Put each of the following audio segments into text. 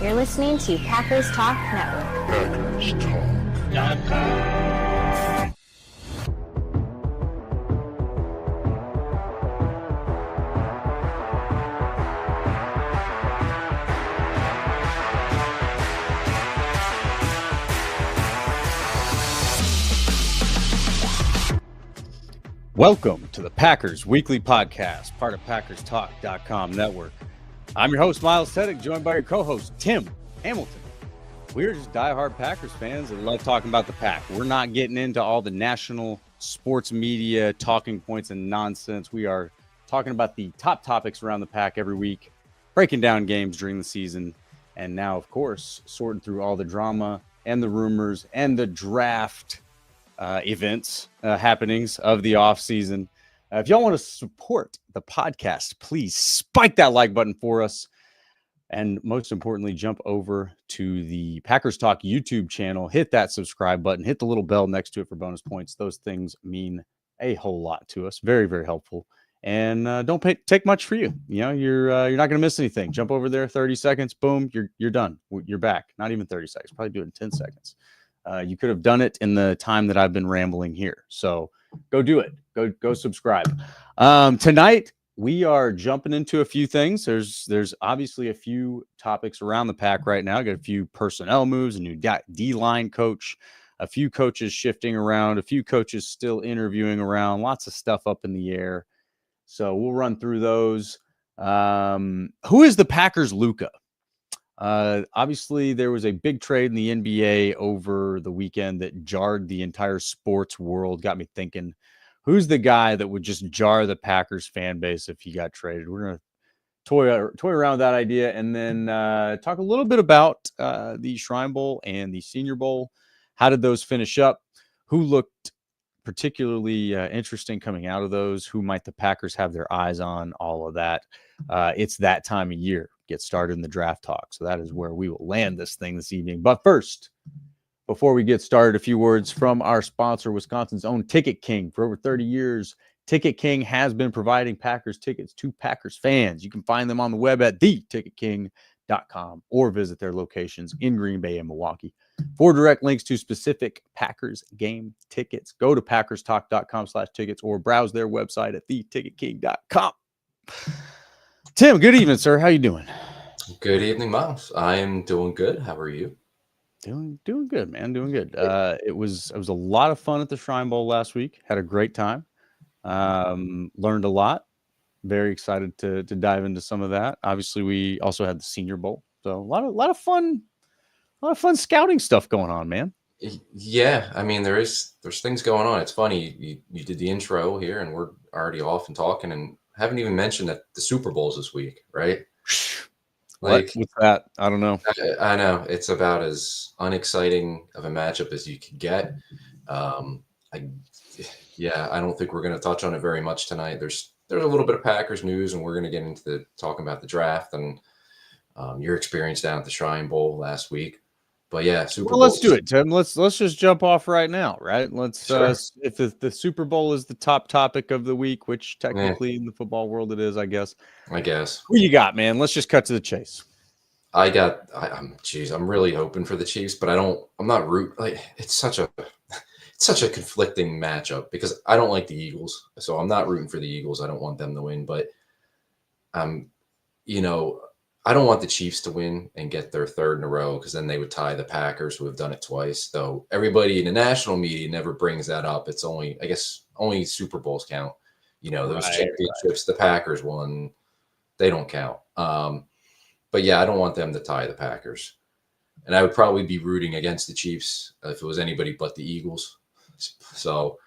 You're listening to Packers Talk Network. PackersTalk.com. Welcome to the Packers Weekly Podcast, part of PackersTalk.com network. I'm your host, Miles Teddick, joined by your co-host, Tim Hamilton. We're just diehard Packers fans that love talking about the Pack. We're not getting into all the national sports media talking points and nonsense. We are talking about the top topics around the Pack every week, breaking down games during the season, and now, of course, sorting through all the drama and the rumors and the draft events, happenings of the offseason. If y'all want to support the podcast, please spike that like button for us. And most importantly, jump over to the Packers Talk YouTube channel, hit that subscribe button, hit the little bell next to it for bonus points. Those things mean a whole lot to us. Very, very helpful. And don't take much for you. You know, you're not going to miss anything. Jump over there, 30 seconds, boom, you're done. You're back. Not even 30 seconds. Probably do it in 10 seconds. You could have done it in the time that I've been rambling here. So go do it. Go subscribe. Tonight, we are jumping into a few things. There's obviously a few topics around the Pack right now. Got a few personnel moves, a new D-line coach, a few coaches shifting around, a few coaches still interviewing around, lots of stuff up in the air. So we'll run through those. Who is the Packers' Luka? Obviously, there was a big trade in the NBA over the weekend that jarred the entire sports world. Got me thinking, who's the guy that would just jar the Packers fan base if he got traded? We're going to toy around with that idea and then talk a little bit about the Shrine Bowl and the Senior Bowl. How did those finish up? Who looked particularly interesting coming out of those? Who might the Packers have their eyes on? All of that. It's that time of year. Get started in the draft talk. So that is where we will land this thing this evening. But first, before we get started, a few words from our sponsor, Wisconsin's own Ticket King. For over 30 years, Ticket King has been providing Packers tickets to Packers fans. You can find them on the web at theticketking.com or visit their locations in Green Bay and Milwaukee. For direct links to specific Packers game tickets, go to packerstalk.com/tickets or browse their website at theticketking.com. Tim, good evening, sir. How you doing? Good evening, Miles. I am doing good. How are you? Doing good, man. Doing good. It was a lot of fun at the Shrine Bowl last week. Had a great time. Learned a lot. Very excited to dive into some of that. Obviously, we also had the Senior Bowl, so a lot of fun scouting stuff going on, man. Yeah, I mean there's things going on. It's funny you did the intro here, and we're already off and talking, and haven't even mentioned that the Super Bowl's this week, right? What's that? I don't know. I know it's about as unexciting of a matchup as you could get. I don't think we're going to touch on it very much tonight. There's a little bit of Packers news, and we're going to get into talking about the draft and your experience down at the Shrine Bowl last week. But yeah, Super Bowl. Let's do it, Tim. Let's just jump off right now, right? Let's Sure. If the Super Bowl is the top topic of the week, which technically in the football world it is, I guess. Who you got, man? Let's just cut to the chase. I'm really hoping for the Chiefs, but I'm not it's such a conflicting matchup because I don't like the Eagles. So I'm not rooting for the Eagles. I don't want them to win, but I don't want the Chiefs to win and get their third in a row because then they would tie the Packers, who have done it twice. Though everybody in the national media never brings that up. It's only Super Bowls count. Those championships the Packers won, they don't count. But yeah, I don't want them to tie the Packers. And I would probably be rooting against the Chiefs if it was anybody but the Eagles. So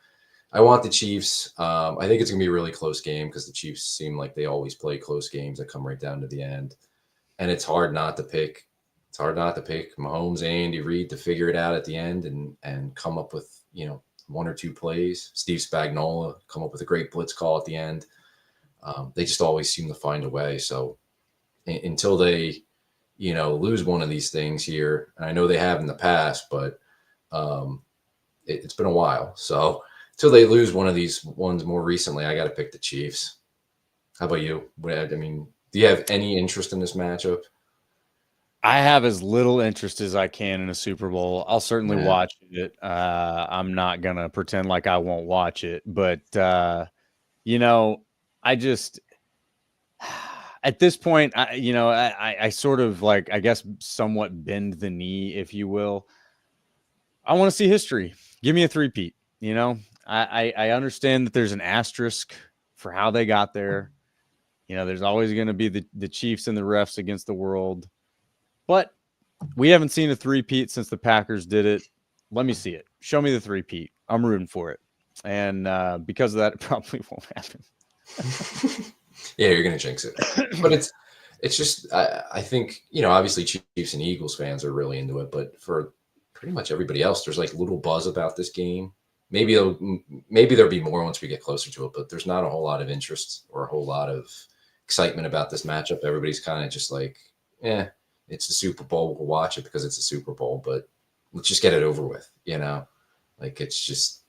I want the Chiefs. I think it's going to be a really close game because the Chiefs seem like they always play close games that come right down to the end. And it's hard not to pick. It's hard not to pick Mahomes and Andy Reid to figure it out at the end and come up with, one or two plays. Steve Spagnuolo come up with a great blitz call at the end. They just always seem to find a way. So until they, lose one of these things here, and I know they have in the past, but it's been a while. So until they lose one of these ones more recently, I got to pick the Chiefs. How about you? I mean, do you have any interest in this matchup? I have as little interest as I can in a Super Bowl. I'll certainly Yeah. watch it. I'm not gonna pretend like I won't watch it, but you know, I just at this point, I sort of like, I guess, somewhat bend the knee, if you will. I want to see history. Give me a three-peat. I understand that there's an asterisk for how they got there. There's always going to be the Chiefs and the refs against the world, but we haven't seen a three-peat since the Packers did it. Let me see it. Show me the three-peat. I'm rooting for it, and because of that, it probably won't happen. Yeah, you're gonna jinx it, but it's just I think obviously Chiefs and Eagles fans are really into it, but for pretty much everybody else, there's like little buzz about this game. Maybe there'll be more once we get closer to it, but there's not a whole lot of interest or a whole lot of excitement about this matchup. Everybody's kind of just like, it's the Super Bowl. We'll watch it because it's a Super Bowl, but let's just get it over with. Like it's just.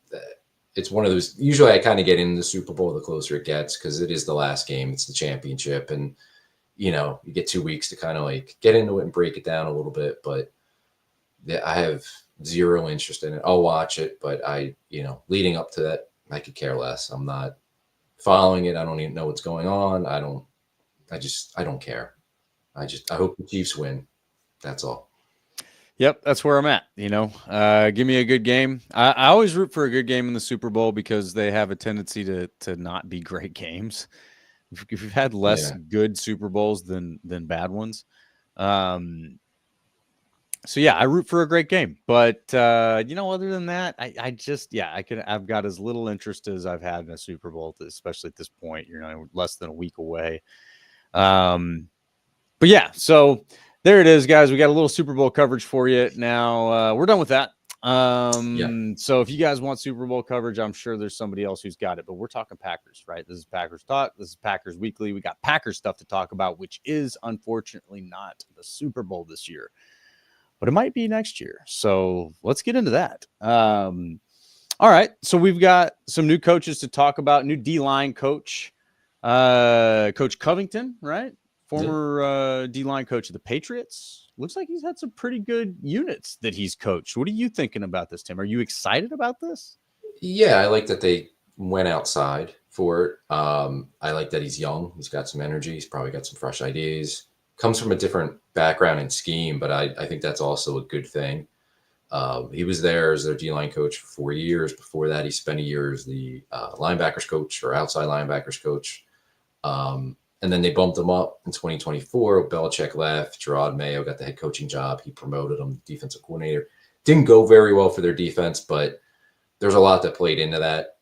It's one of those. Usually, I kind of get into the Super Bowl the closer it gets because it is the last game. It's the championship, and you get 2 weeks to kind of like get into it and break it down a little bit. But I have zero interest in it. I'll watch it, but leading up to that, I could care less. I'm not following it. I don't even know what's going on. I don't care. I hope the Chiefs win. That's all. Yep, that's where I'm at. Give me a good game. I always root for a good game in the Super Bowl because they have a tendency to not be great games. We've had less good Super Bowls than bad ones. So yeah, I root for a great game. But other than that, I've got as little interest as I've had in a Super Bowl, especially at this point. Less than a week away. But yeah, so. There it is, guys. We got a little Super Bowl coverage for you. Now we're done with that. So if you guys want Super Bowl coverage, I'm sure there's somebody else who's got it. But we're talking Packers, right? This is Packers Talk. This is Packers Weekly. We got Packers stuff to talk about, which is unfortunately not the Super Bowl this year, but it might be next year. So let's get into that. All right. So we've got some new coaches to talk about. New D-line coach, Coach Covington, right? Former D-line coach of the Patriots. Looks like he's had some pretty good units that he's coached. What are you thinking about this, Tim? Are you excited about this? Yeah, I like that they went outside for it. I like that he's young. He's got some energy. He's probably got some fresh ideas. Comes from a different background and scheme, but I think that's also a good thing. He was there as their D-line coach for 4 years. Before that, he spent a year as the linebackers coach or outside linebackers coach. And then they bumped him up in 2024. Belichick left. Gerard Mayo got the head coaching job. He promoted him to defensive coordinator. Didn't go very well for their defense, but there's a lot that played into that.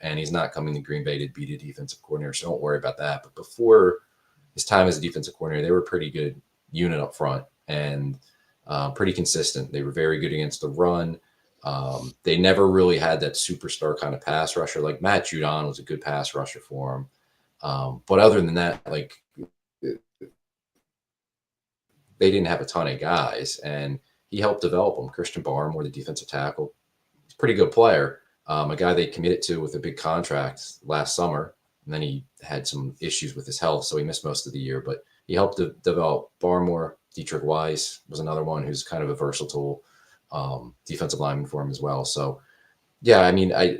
And he's not coming to Green Bay to be the defensive coordinator, so don't worry about that. But before his time as a defensive coordinator, they were a pretty good unit up front and pretty consistent. They were very good against the run. They never really had that superstar kind of pass rusher. Like Matt Judon was a good pass rusher for him. But other than that, like they didn't have a ton of guys, and he helped develop them. Christian Barmore, the defensive tackle, he's a pretty good player. A guy they committed to with a big contract last summer, and then he had some issues with his health, so he missed most of the year. But he helped develop Barmore. Dietrich Weiss was another one who's kind of a versatile defensive lineman for him as well. So, yeah, I mean, I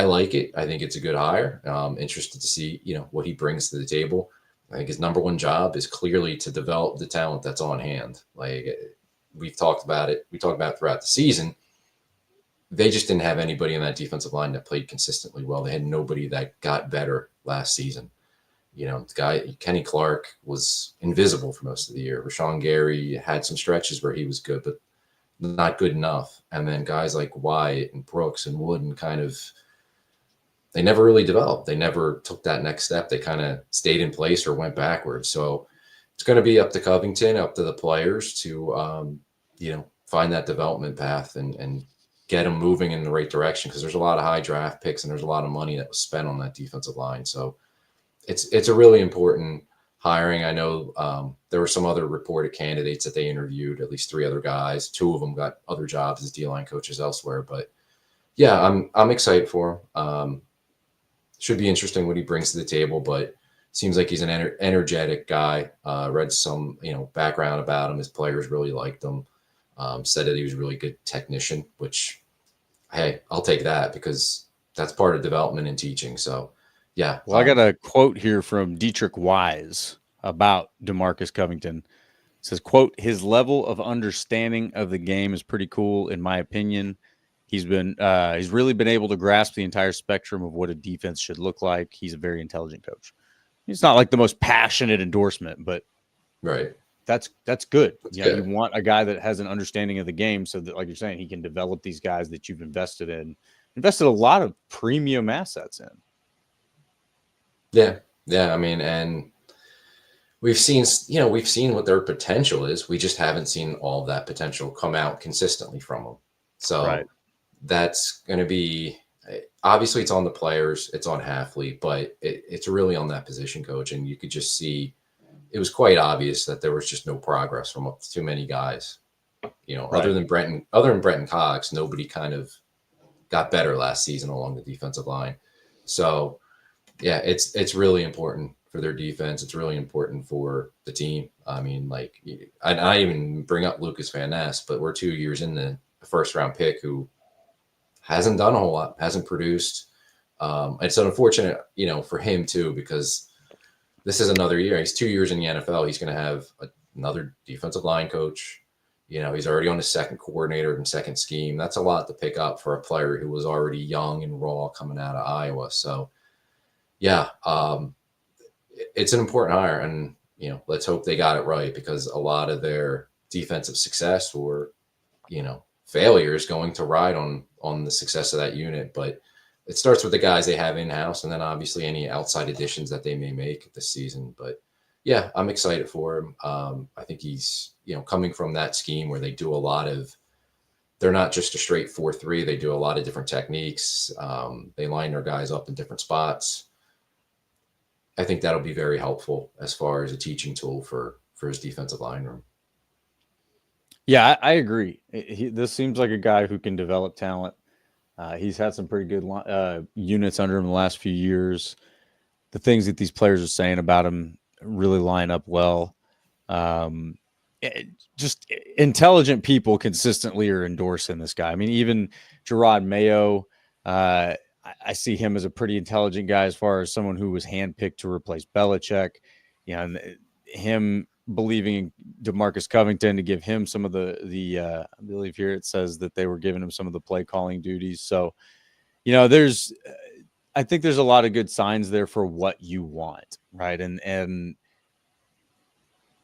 like it. I think it's a good hire. Interested to see, what he brings to the table. I think his number one job is clearly to develop the talent that's on hand. Like we've talked about it. We talked about it throughout the season. They just didn't have anybody in that defensive line that played consistently well. They had nobody that got better last season. The guy, Kenny Clark, was invisible for most of the year. Rashawn Gary had some stretches where he was good, but not good enough. And then guys like Wyatt and Brooks and Wooden they never really developed. They never took that next step. They kind of stayed in place or went backwards. So it's going to be up to Covington, up to the players to, find that development path and get them moving in the right direction. Because there's a lot of high draft picks and there's a lot of money that was spent on that defensive line. So it's a really important hiring. I know there were some other reported candidates that they interviewed, at least 3 other guys. 2 of them got other jobs as D-line coaches elsewhere. But yeah, I'm excited for him. Should be interesting what he brings to the table, but Seems like he's an energetic guy. Read some, background about him. His players really liked him. Said that he was a really good technician, which, hey, I'll take that because that's part of development and teaching. So, yeah. Well, I got a quote here from Dietrich Wise about DeMarcus Covington. It says, quote, his level of understanding of the game is pretty cool, in my opinion. He's really been able to grasp the entire spectrum of what a defense should look like. He's a very intelligent coach. It's not like the most passionate endorsement, but right. That's good. That's You good. You want a guy that has an understanding of the game so that, like you're saying, he can develop these guys that you've invested a lot of premium assets in. Yeah. Yeah. I mean, and we've seen what their potential is. We just haven't seen all of that potential come out consistently from them. So that's going to be, obviously it's on the players, it's on Halfley, but it's really on that position coach. And you could just see, it was quite obvious that there was just no progress from too many guys. Other than Brenton Cox, nobody kind of got better last season along the defensive line. So, yeah, it's really important for their defense. It's really important for the team. I mean, I even bring up Lucas Van Ness, but we're 2 years in the first-round pick who hasn't done a whole lot, hasn't produced. It's unfortunate, for him too, because this is another year. He's 2 years in the NFL. He's going to have another defensive line coach. He's already on his second coordinator and second scheme. That's a lot to pick up for a player who was already young and raw coming out of Iowa. So, yeah, it's an important hire. And, let's hope they got it right because a lot of their defensive success or, failure is going to ride on the success of that unit. But it starts with the guys they have in-house and then obviously any outside additions that they may make this season. But yeah, I'm excited for him. I think he's, coming from that scheme where they do they're not just a straight 4-3. They do a lot of different techniques. They line their guys up in different spots. I think that'll be very helpful as far as a teaching tool for his defensive line room. Yeah, I agree. This seems like a guy who can develop talent. He's had some pretty good units under him the last few years. The things that these players are saying about him really line up well. Just intelligent people consistently are endorsing this guy. I mean, even Gerard Mayo, I see him as a pretty intelligent guy as far as someone who was handpicked to replace Belichick. And him believing in DeMarcus Covington to give him some of the I believe here it says that they were giving him some of the play calling duties. So, I think there's a lot of good signs there for what you want, right? And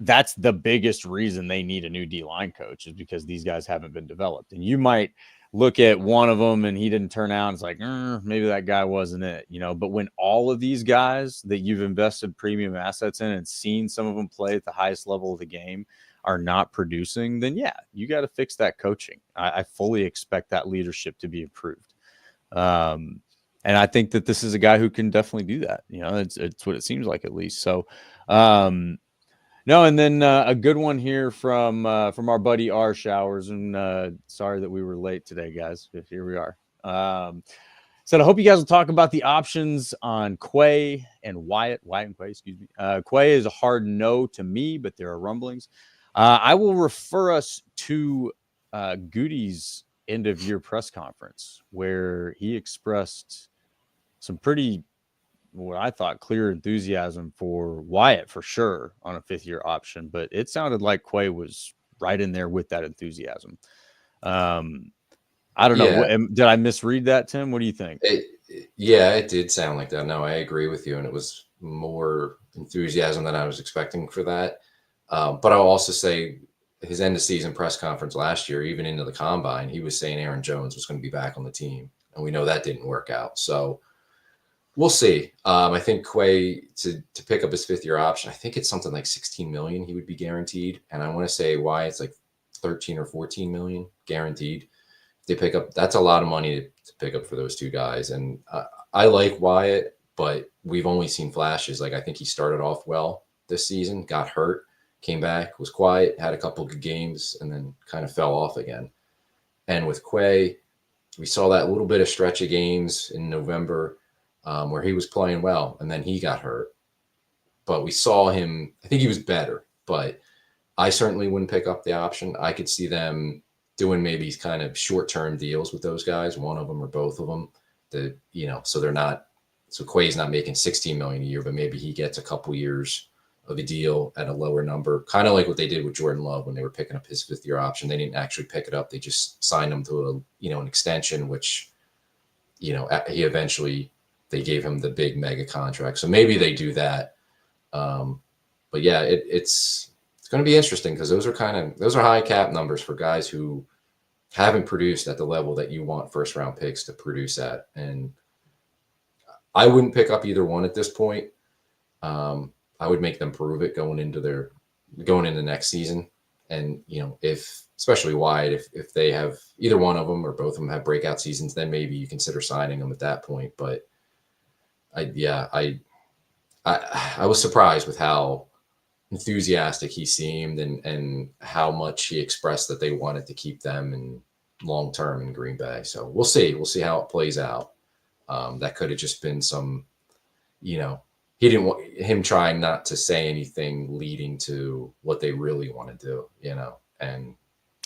that's the biggest reason they need a new D-line coach is because these guys haven't been developed. And you might look at one of them and he didn't turn out. It's like, maybe that guy wasn't it, but when all of these guys that you've invested premium assets in and seen some of them play at the highest level of the game are not producing, then yeah, you got to fix that coaching. I fully expect that leadership to be improved. And I think that this is a guy who can definitely do that. It's what it seems like at least. So, no, and then a good one here from our buddy R Showers, and sorry that we were late today, guys. But here we are. So I hope you guys will talk about the options on Quay and Wyatt and Quay, excuse me. Quay is a hard no to me, but there are rumblings. I will refer us to Goody's end of year press conference where he expressed some pretty, what I thought, clear enthusiasm for Wyatt for sure on a 5th-year option, but it sounded like Quay was right in there with that enthusiasm. I don't know. Did I misread that, Tim? What do you think? It did sound like that. No, I agree with you, and it was more enthusiasm than I was expecting for that. But I'll also say his end of season press conference last year, even into the combine, he was saying Aaron Jones was going to be back on the team, and we know that didn't work out. So we'll see. I think Quay to pick up his 5th-year option, I think it's something like $16 million he would be guaranteed, and I want to say why it's like 13 or 14 million guaranteed. They pick up, that's a lot of money to pick up for those two guys. And I like Wyatt, but we've only seen flashes. Like I think he started off well this season, got hurt, came back, was quiet, had a couple of good games, and then kind of fell off again. And with Quay, we saw that little bit of stretch of games in November where he was playing well, and then he got hurt. but we saw him. I think he was better, but I certainly wouldn't pick up the option. I could see them doing maybe kind of short-term deals with those guys, one of them or both of them. So Quay's not making $16 million a year, but maybe he gets a couple years of a deal at a lower number, kind of like what they did with Jordan Love when they were picking up his 5th-year option. They didn't actually pick it up; they just signed him to an extension, which he eventually they gave him the big mega contract. So maybe they do that. But yeah, it's going to be interesting because those are high cap numbers for guys who haven't produced at the level that you want first-round picks to produce at, and I wouldn't pick up either one at this point. I would make them prove it going into next season. And, especially Wyatt, if they have either one of them or both of them have breakout seasons, then maybe you consider signing them at that point. But I was surprised with how enthusiastic he seemed and how much he expressed that they wanted to keep them in long-term in Green Bay. So we'll see how it plays out. That could have just been some, he didn't want him trying not to say anything leading to what they really want to do, and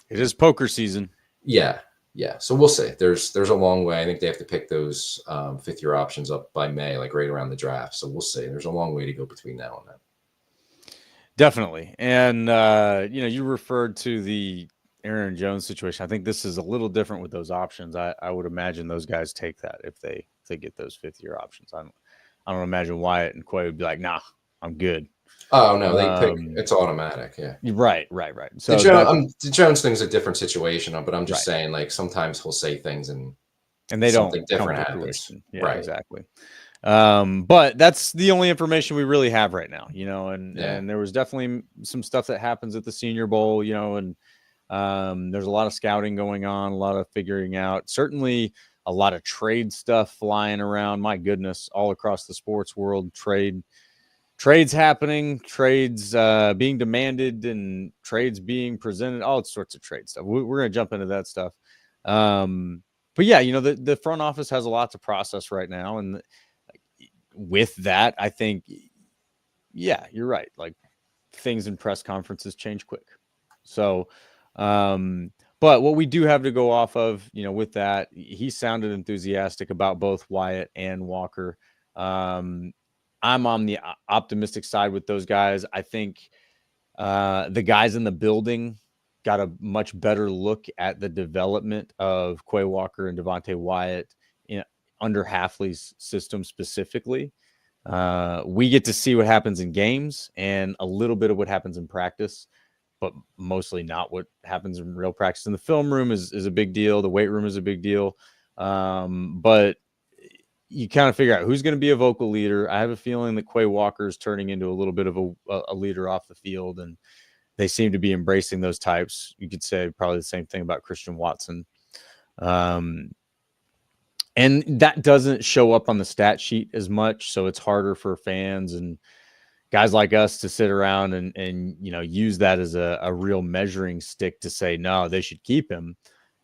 it is poker season. Yeah. So we'll see. There's a long way. I think they have to pick those 5th-year options up by May, like right around the draft. So we'll see. There's a long way to go between now and then. Definitely. And, you referred to the Aaron Jones situation. I think this is a little different with those options. I would imagine those guys take that if they get those 5th-year options. I don't imagine Wyatt and Quay would be like, nah, I'm good. Oh no, they pick. It's automatic. Yeah. Right. So the Jones thing's a different situation, but I'm just saying, like, sometimes he'll say things and they something don't different happens. Yeah, right. Exactly. But that's the only information we really have right now, and there was definitely some stuff that happens at the Senior Bowl, and there's a lot of scouting going on, a lot of figuring out, certainly a lot of trade stuff flying around. My goodness, all across the sports world, trades happening, trades being demanded, and trades being presented, all sorts of trade stuff. We're going to jump into that stuff. But yeah, the front office has a lot to process right now. And with that, I think, yeah, you're right. Like, things in press conferences change quick. So, but what we do have to go off of, with that, he sounded enthusiastic about both Wyatt and Walker. I'm on the optimistic side with those guys. I think the guys in the building got a much better look at the development of Quay Walker and Devontae Wyatt under Hafley's system specifically. We get to see what happens in games and a little bit of what happens in practice, but mostly not what happens in real practice. In the film room is a big deal. The weight room is a big deal. But you kind of figure out who's going to be a vocal leader. I have a feeling that Quay Walker is turning into a little bit of a leader off the field, and they seem to be embracing those types. You could say probably the same thing about Christian Watson. And that doesn't show up on the stat sheet as much, so it's harder for fans and guys like us to sit around and use that as a real measuring stick to say, no, they should keep him.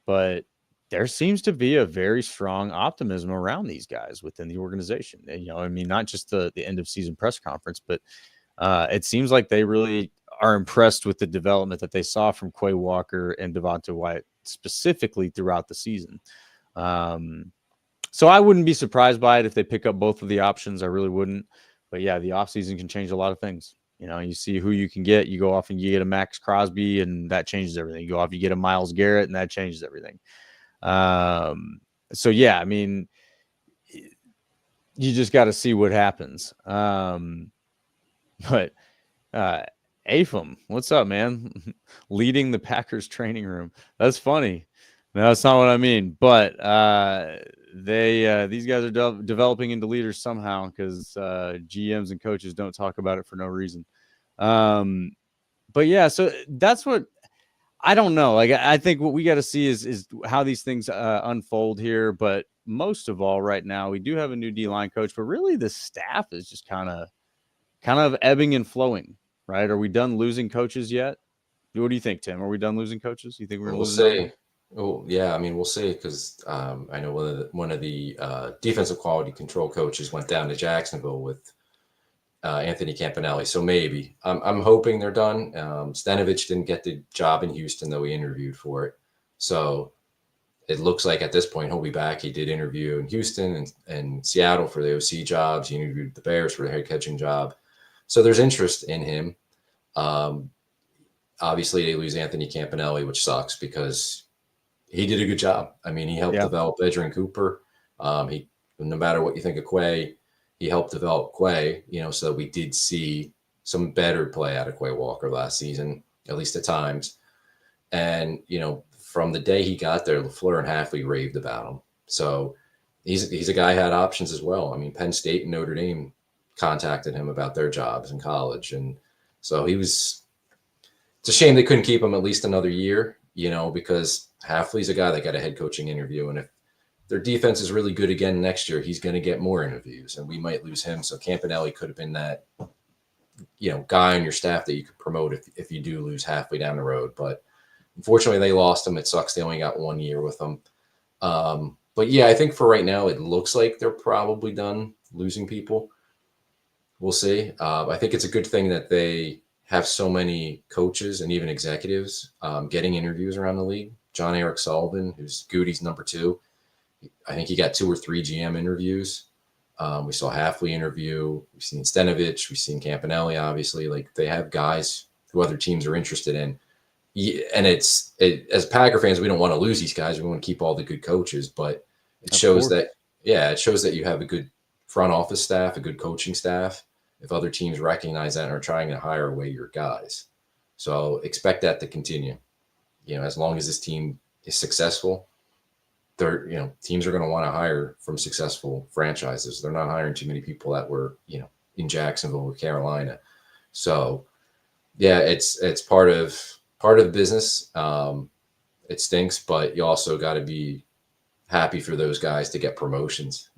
But there seems to be a very strong optimism around these guys within the organization. And, not just the end of season press conference, but it seems like they really are impressed with the development that they saw from Quay Walker and Devontae Wyatt specifically throughout the season. So I wouldn't be surprised by it if they pick up both of the options. I really wouldn't. But yeah, the offseason can change a lot of things. You see who you can get. You go off and you get a Max Crosby, and that changes everything. You go off, you get a Myles Garrett, and that changes everything. So yeah, you just got to see what happens. But Afam, what's up, man? Leading the Packers training room. That's funny. No, that's not what I mean. But these guys are developing into leaders somehow, because GMs and coaches don't talk about it for no reason. But yeah, so that's what I don't know. Like, I think what we got to see is how these things unfold here. But most of all, right now, we do have a new D-line coach, but really the staff is just kind of ebbing and flowing, right? Are we done losing coaches yet? What do you think, Tim? Are we done losing coaches? You think we'll see? Oh yeah, we'll see, because I know one of the defensive quality control coaches went down to Jacksonville with Anthony Campanelli. So maybe I'm hoping they're done. Stanovich didn't get the job in Houston, though he interviewed for it. So it looks like at this point he'll be back. He did interview in Houston and Seattle for the OC jobs. He interviewed the Bears for the head coaching job. So there's interest in him. Obviously, they lose Anthony Campanelli, which sucks because he did a good job. I mean, he helped develop Edgerrin Cooper. He, no matter what you think of Quay, he helped develop Quay, so we did see some better play out of Quay Walker last season, at least at times. And, from the day he got there, LaFleur and Hafley raved about him. So he's a guy who had options as well. I mean, Penn State and Notre Dame contacted him about their jobs in college. And so it's a shame they couldn't keep him at least another year, because Hafley's a guy that got a head coaching interview. And if their defense is really good again next year, he's going to get more interviews and we might lose him. So Campanelli could have been that, guy on your staff that you could promote if you do lose Hafley down the road. But unfortunately they lost him. It sucks. They only got 1 year with him. But yeah, I think for right now, it looks like they're probably done losing people. We'll see. I think it's a good thing that they have so many coaches and even executives getting interviews around the league. John Eric Sullivan, who's Goody's number 2. I think he got 2 or 3 GM interviews. We saw Hafley interview. We've seen Stanovich. We've seen Campanelli, obviously. Like, they have guys who other teams are interested in. And as Packer fans, we don't want to lose these guys. We want to keep all the good coaches. But it shows that you have a good front office staff, a good coaching staff, if other teams recognize that and are trying to hire away your guys. So expect that to continue. As long as this team is successful, teams are going to want to hire from successful franchises. They're not hiring too many people that were, in Jacksonville or Carolina. So yeah, it's part of the business. It stinks, but you also got to be happy for those guys to get promotions,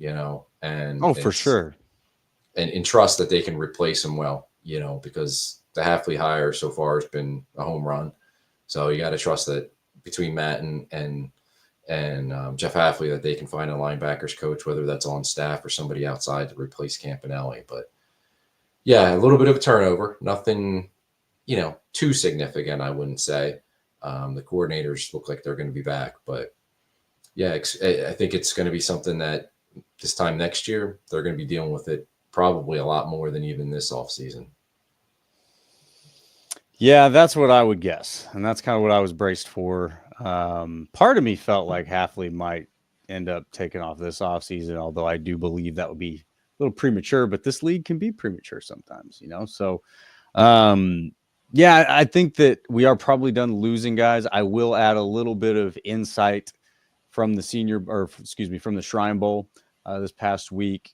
and for sure. And trust that they can replace them well, because the Hafley hire so far has been a home run. So you got to trust that between Matt and Jeff Hafley that they can find a linebackers coach, whether that's on staff or somebody outside to replace Campanelli. But yeah, a little bit of a turnover, nothing, too significant, I wouldn't say. The coordinators look like they're going to be back, but yeah, I think it's going to be something that this time next year, they're going to be dealing with it probably a lot more than even this offseason. Yeah, that's what I would guess. And that's kind of what I was braced for. Part of me felt like Hafley might end up taking off this offseason, although I do believe that would be a little premature, but this league can be premature sometimes, So, yeah, I think that we are probably done losing guys. I will add a little bit of insight from the from the Shrine Bowl this past week.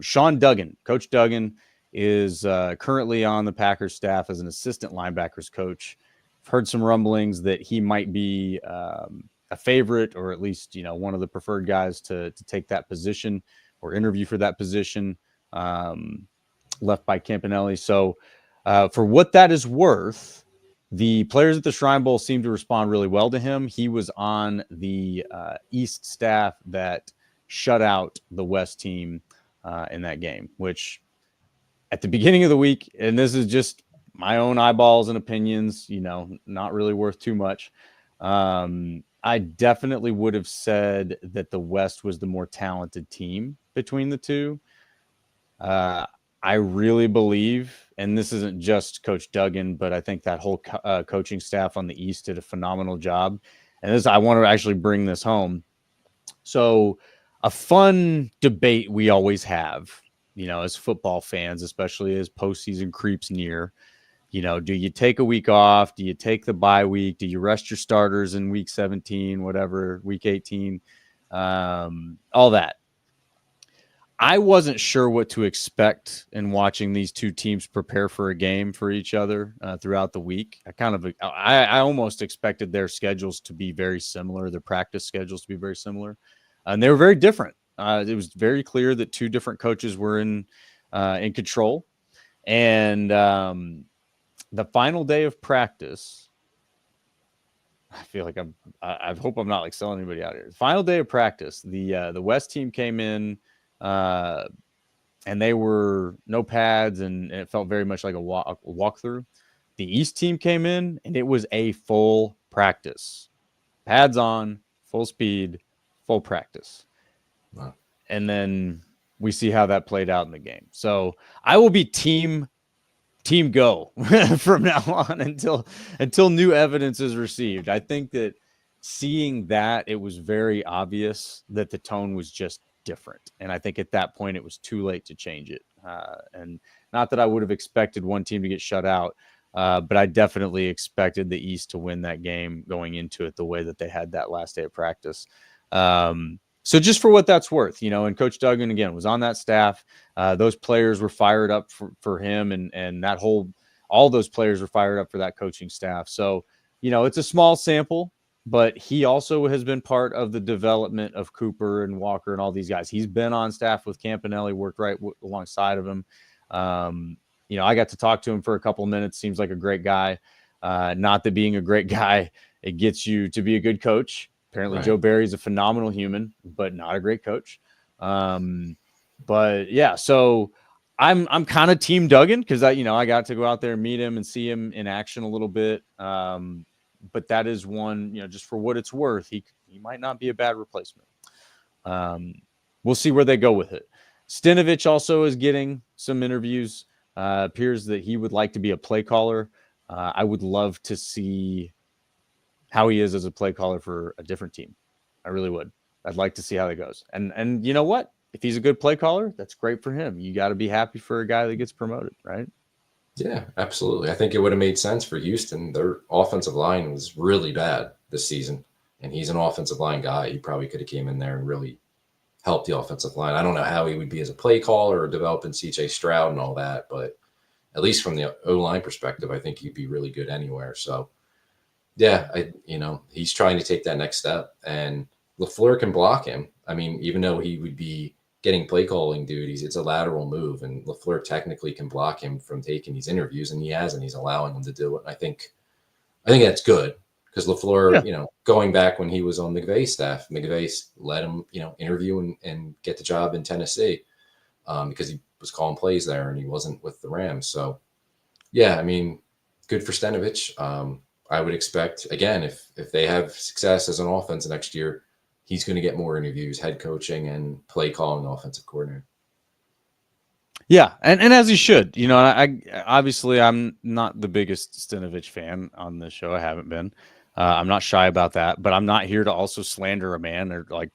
Sean Duggan, Coach Duggan, is currently on the Packers staff as an assistant linebackers coach. I've heard some rumblings that he might be a favorite, or at least, one of the preferred guys to take that position or interview for that position, left by Campanelli. So for what that is worth, the players at the Shrine Bowl seem to respond really well to him. He was on the East staff that shut out the West team in that game, which at the beginning of the week, and this is just my own eyeballs and opinions, not really worth too much. I definitely would have said that the West was the more talented team between the two. I really believe, and this isn't just Coach Duggan, but I think that whole coaching staff on the East did a phenomenal job. And I want to actually bring this home. So a fun debate we always have, as football fans, especially as postseason creeps near, do you take a week off? Do you take the bye week? Do you rest your starters in week 17, whatever, week 18, all that. I wasn't sure what to expect in watching these two teams prepare for a game for each other throughout the week. I almost expected their schedules to be very similar, their practice schedules to be very similar. And they were very different. It was very clear that two different coaches were in control. And the final day of practice, I feel like I hope I'm not like selling anybody out here. The final day of practice, the West team came in and they were no pads, and it felt very much like a walkthrough. The East team came in, and it was a full practice. Pads on, full speed, full practice. Wow. And then we see how that played out in the game. So I will be team go from now on until new evidence is received. I think that seeing that, it was very obvious that the tone was just different. And I think at that point it was too late to change it. And not that I would have expected one team to get shut out, but I definitely expected the East to win that game going into it the way that they had that last day of practice. So just for what that's worth, and Coach Duggan, again, was on that staff. Those players were fired up for him, and all those players were fired up for that coaching staff. So, it's a small sample, but he also has been part of the development of Cooper and Walker and all these guys. He's been on staff with Campanelli, worked right alongside of him. I got to talk to him for a couple of minutes. Seems like a great guy. Not that being a great guy, it gets you to be a good coach. Apparently, right. Joe Barry's a phenomenal human, but not a great coach. But yeah, so I'm kind of team Duggan because I got to go out there and meet him and see him in action a little bit. But that is one, just for what it's worth, he might not be a bad replacement. We'll see where they go with it. Stinovich also is getting some interviews. Appears that he would like to be a play caller. I would love to see how he is as a play caller for a different team. I really would. I'd like to see how that goes. And you know what? If he's a good play caller, that's great for him. You got to be happy for a guy that gets promoted, right? Yeah, absolutely. I think it would have made sense for Houston. Their offensive line was really bad this season, and he's an offensive line guy. He probably could have came in there and really helped the offensive line. I don't know how he would be as a play caller or developing CJ Stroud and all that, but at least from the O-line perspective, I think he'd be really good anywhere. So, yeah, he's trying to take that next step, and LaFleur can block him. I mean, even though he would be getting play calling duties, it's a lateral move, and LaFleur technically can block him from taking these interviews, and he has, and he's allowing him to do it. And I think that's good because LaFleur, going back when he was on McVay's staff, McVay let him, interview and get the job in Tennessee because he was calling plays there and he wasn't with the Rams. So, yeah, I mean, good for Stinovich. I would expect, again, if they have success as an offense next year, he's going to get more interviews, head coaching and play calling offensive coordinator. Yeah, and as he should. I obviously I'm not the biggest Stinovich fan on this show. I haven't been. I'm not shy about that, but I'm not here to also slander a man or like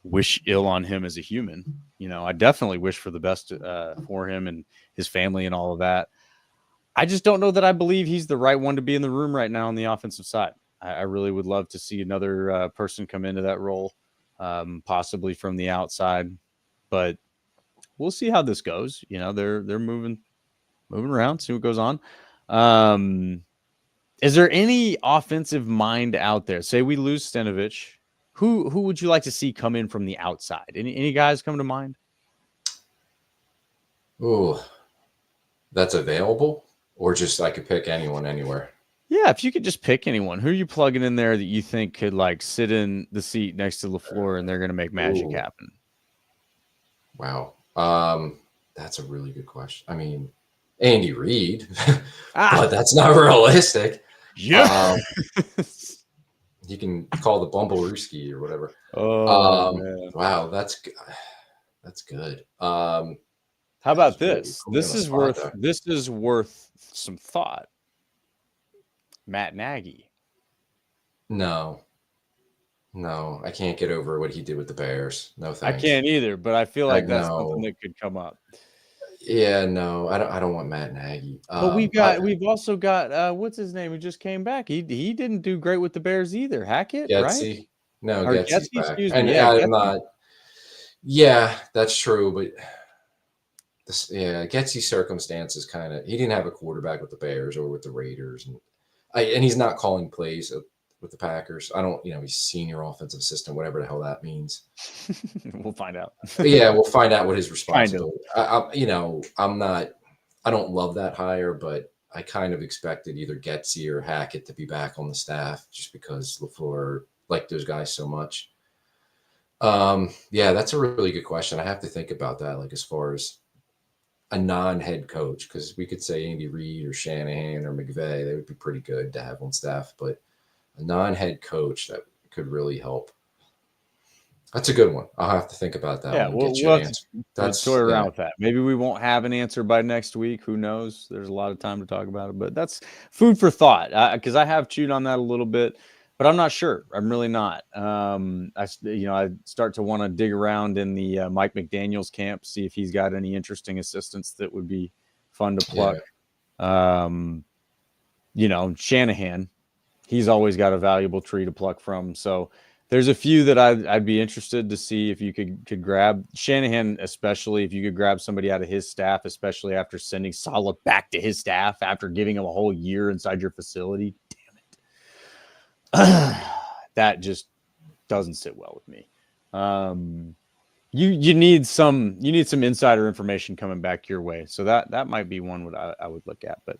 wish ill on him as a human. I definitely wish for the best for him and his family and all of that. I just don't know that I believe he's the right one to be in the room right now on the offensive side. I really would love to see another person come into that role, possibly from the outside, but we'll see how this goes. They're moving around, see what goes on. Is there any offensive mind out there? Say we lose Stinovich, who would you like to see come in from the outside? Any guys come to mind? Oh, that's available, or just I could pick anyone anywhere. Yeah, if you could just pick anyone, who are you plugging in there that you think could like sit in the seat next to LaFleur and they're going to make magic happen? Wow. That's a really good question. I mean, Andy Reid, but that's not realistic. Yeah. You can call the Bumblerooski or whatever. Oh, man. Wow. That's good. How about this? Really cool. This is worth some thought. Matt Nagy. No, I can't get over what he did with the Bears. No thanks. I can't either, but I feel like that's something that could come up. Yeah, no, I don't want Matt Nagy. But we've also got what's his name who just came back. He didn't do great with the Bears either. Hackett, Getsy. Right? No, Getsy's back. Excuse and me. I'm not. Yeah, that's true, but Getsy's circumstances he didn't have a quarterback with the Bears or with the Raiders, and he's not calling plays with the Packers. I don't, he's senior offensive assistant, whatever the hell that means. We'll find out. Yeah, we'll find out what his responsibility. I don't love that hire, but I kind of expected either Getsy or Hackett to be back on the staff just because LaFleur liked those guys so much. Yeah, that's a really good question. I have to think about that. Like as far as a non-head coach, because we could say Andy Reid or Shanahan or McVay, they would be pretty good to have on staff, but a non-head coach that could really help. That's a good one. I'll have to think about that Yeah, one and get you we'll an have answer. to That's toy around with that. Maybe we won't have an answer by next week. Who knows? There's a lot of time to talk about it, but that's food for thought. Because I have chewed on that a little bit, but I'm not sure. I'm really not. I start to want to dig around in the Mike McDaniel's camp, see if he's got any interesting assistants that would be fun to pluck. Shanahan, he's always got a valuable tree to pluck from. So there's a few that I'd be interested to see if you could grab. Shanahan, especially if you could grab somebody out of his staff, especially after sending Saleh back to his staff after giving him a whole year inside your facility. Damn it. That just doesn't sit well with me. You need some insider information coming back your way. So that might be one I would look at. But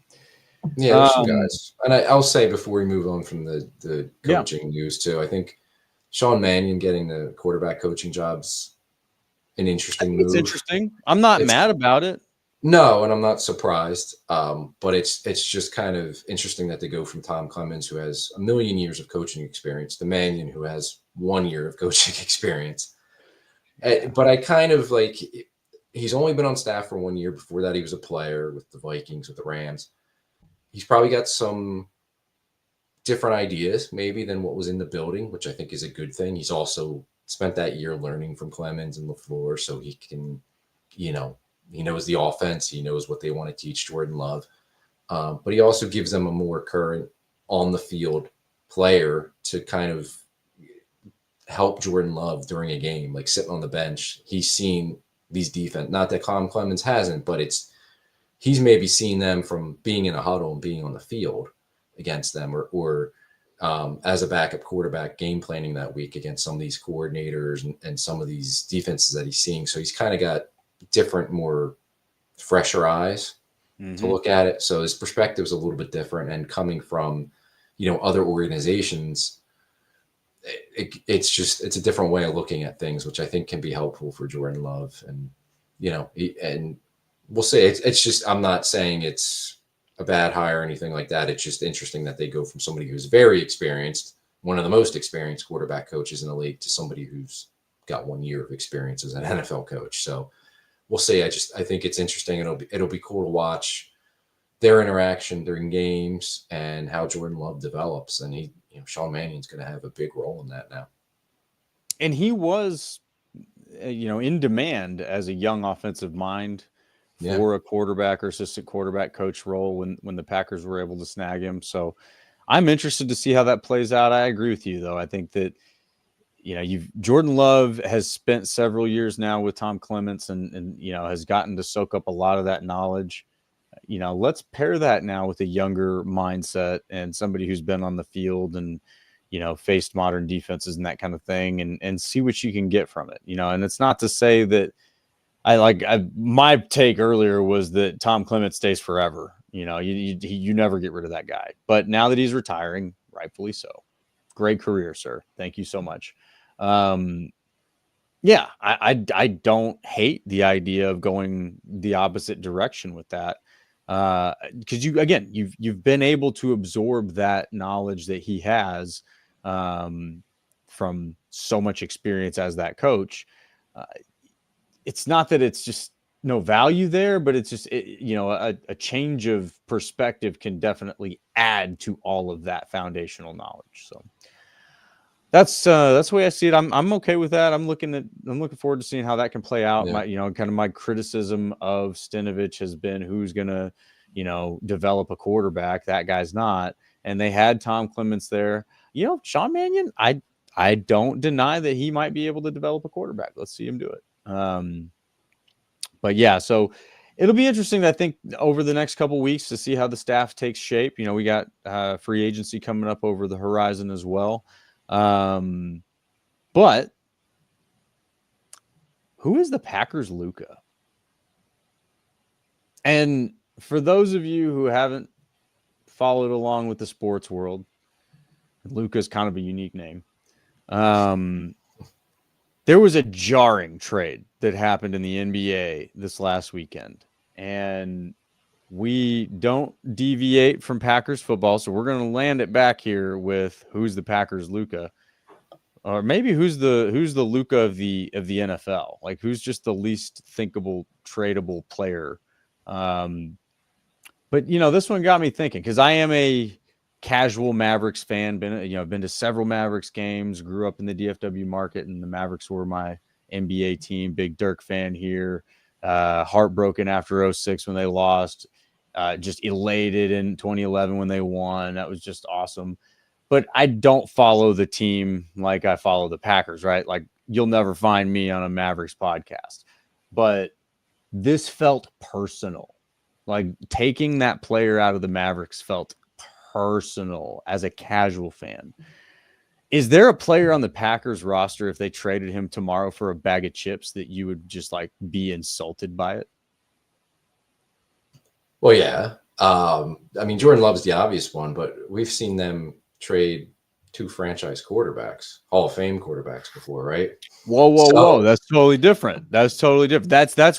yeah, there's some guys. And I'll say before we move on from the coaching news too, I think Sean Mannion getting the quarterback coaching job's an interesting move. It's interesting. I'm not mad about it. No, and I'm not surprised. But it's just kind of interesting that they go from Tom Clements, who has a million years of coaching experience, to Mannion, who has 1 year of coaching experience. But I kind of like, he's only been on staff for 1 year. Before that, he was a player with the Vikings, with the Rams. He's probably got some different ideas maybe than what was in the building, which I think is a good thing. He's also spent that year learning from Clemens and LaFleur, so he can, he knows the offense. He knows what they want to teach Jordan Love. But he also gives them a more current on the field player to kind of help Jordan Love during a game, like sitting on the bench. He's seen these defense, not that Tom Clemens hasn't, but he's maybe seen them from being in a huddle and being on the field against them, or as a backup quarterback game planning that week against some of these coordinators and some of these defenses that he's seeing. So he's kind of got different, more fresher eyes to look at it. So his perspective is a little bit different, and coming from, other organizations, it's a different way of looking at things, which I think can be helpful for Jordan Love. And, and we'll say it's just, I'm not saying it's a bad hire or anything like that. It's just interesting that they go from somebody who's very experienced, one of the most experienced quarterback coaches in the league, to somebody who's got 1 year of experience as an NFL coach. So we'll see. I think it's interesting. It'll be cool to watch their interaction during games and how Jordan Love develops. And Sean Mannion's going to have a big role in that now. And he was, in demand as a young offensive mind for a quarterback or assistant quarterback coach role when the Packers were able to snag him. So I'm interested to see how that plays out. I agree with you, though. I think that, Jordan Love has spent several years now with Tom Clements and has gotten to soak up a lot of that knowledge. Let's pair that now with a younger mindset and somebody who's been on the field and, faced modern defenses and that kind of thing, and see what you can get from it. And it's not to say that my take earlier was that Tom Clements stays forever. You never get rid of that guy. But now that he's retiring, rightfully so. Great career, sir. Thank you so much. I don't hate the idea of going the opposite direction with that. Because you've been able to absorb that knowledge that he has from so much experience as that coach. It's not that it's just no value there, but it's just, a change of perspective can definitely add to all of that foundational knowledge. So that's the way I see it. I'm okay with that. I'm looking forward to seeing how that can play out. Yeah. My criticism of Stenavich has been who's going to, develop a quarterback. That guy's not. And they had Tom Clements there. Sean Mannion, I don't deny that he might be able to develop a quarterback. Let's see him do it. But yeah, so it'll be interesting, I think, over the next couple of weeks to see how the staff takes shape. We got free agency coming up over the horizon as well. But who is the Packers' Luka? And for those of you who haven't followed along with the sports world, Luka's kind of a unique name. There was a jarring trade that happened in the NBA this last weekend. and we don't deviate from Packers football. So we're going to land it back here with who's the Packers Luka, or maybe who's the Luka of the NFL, like who's just the least thinkable tradable player. But this one got me thinking, because I am a casual Mavericks fan. Been to several Mavericks games. Grew up in the DFW market, and the Mavericks were my NBA team. Big Dirk fan here. Heartbroken after 06 when they lost. Just elated in 2011 when they won. That was just awesome. But I don't follow the team like I follow the Packers, right? Like, you'll never find me on a Mavericks podcast. But this felt personal. Like, taking that player out of the Mavericks felt personal as a casual fan. Is there a player on the Packers roster, if they traded him tomorrow for a bag of chips, that you would just like be insulted by it? Well, yeah. I mean, Jordan Love's the obvious one, but we've seen them trade 2 franchise quarterbacks, Hall of Fame quarterbacks before, right? Whoa. That's totally different. That's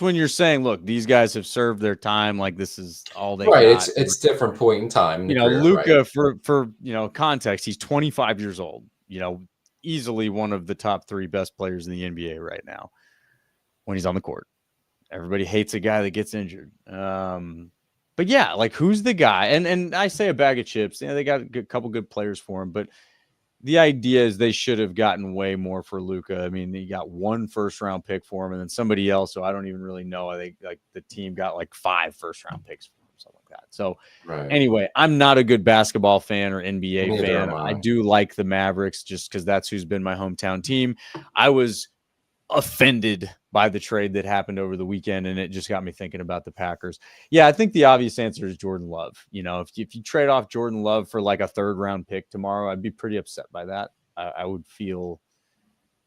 when you're saying, look, these guys have served their time. Like, this is all they got. It's different point in time in the career, Luka, right? for context, he's 25 years old, easily one of the top 3 best players in the NBA right now when he's on the court. Everybody hates a guy that gets injured. But yeah, like, who's the guy? And I say a bag of chips. They got a couple good players for him, but the idea is they should have gotten way more for Luka. I mean, they got 1 first-round pick for him, and then somebody else, so I don't even really know. I think like the team got like 5 first-round picks for him, something like that. So Anyway, I'm not a good basketball fan or NBA fan. I do like the Mavericks just because that's who's been my hometown team. I was offended by the trade that happened over the weekend, and it just got me thinking about the Packers. Yeah, I think the obvious answer is Jordan Love. If you trade off Jordan Love for like a 3rd-round pick tomorrow, I'd be pretty upset by that. I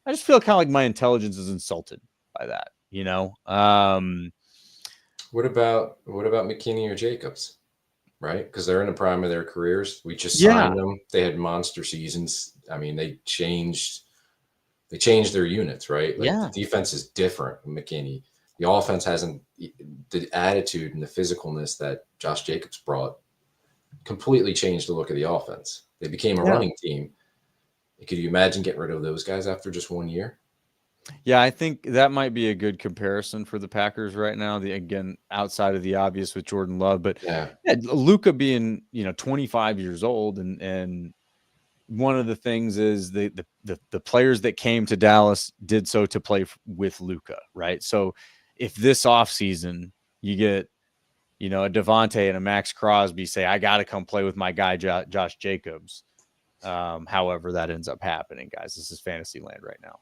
just feel kind of like my intelligence is insulted by that. What about McKinney or Jacobs? Right, because they're in the prime of their careers. We just signed them. They had monster seasons. I mean, they changed their units, right? Like, the defense is different with McKinney. The offense hasn't the attitude and the physicalness that Josh Jacobs brought completely changed the look of the offense. They became a running team. Could you imagine getting rid of those guys after just 1 year? Yeah, I think that might be a good comparison for the Packers right now. Again, outside of the obvious with Jordan Love, but Luka being 25 years old, and one of the things is the players that came to Dallas did so to play with Luka, right? So if this offseason you get a Devontae and a Max Crosby say, I got to come play with my guy Josh Jacobs, however that ends up happening, guys, this is fantasy land right now.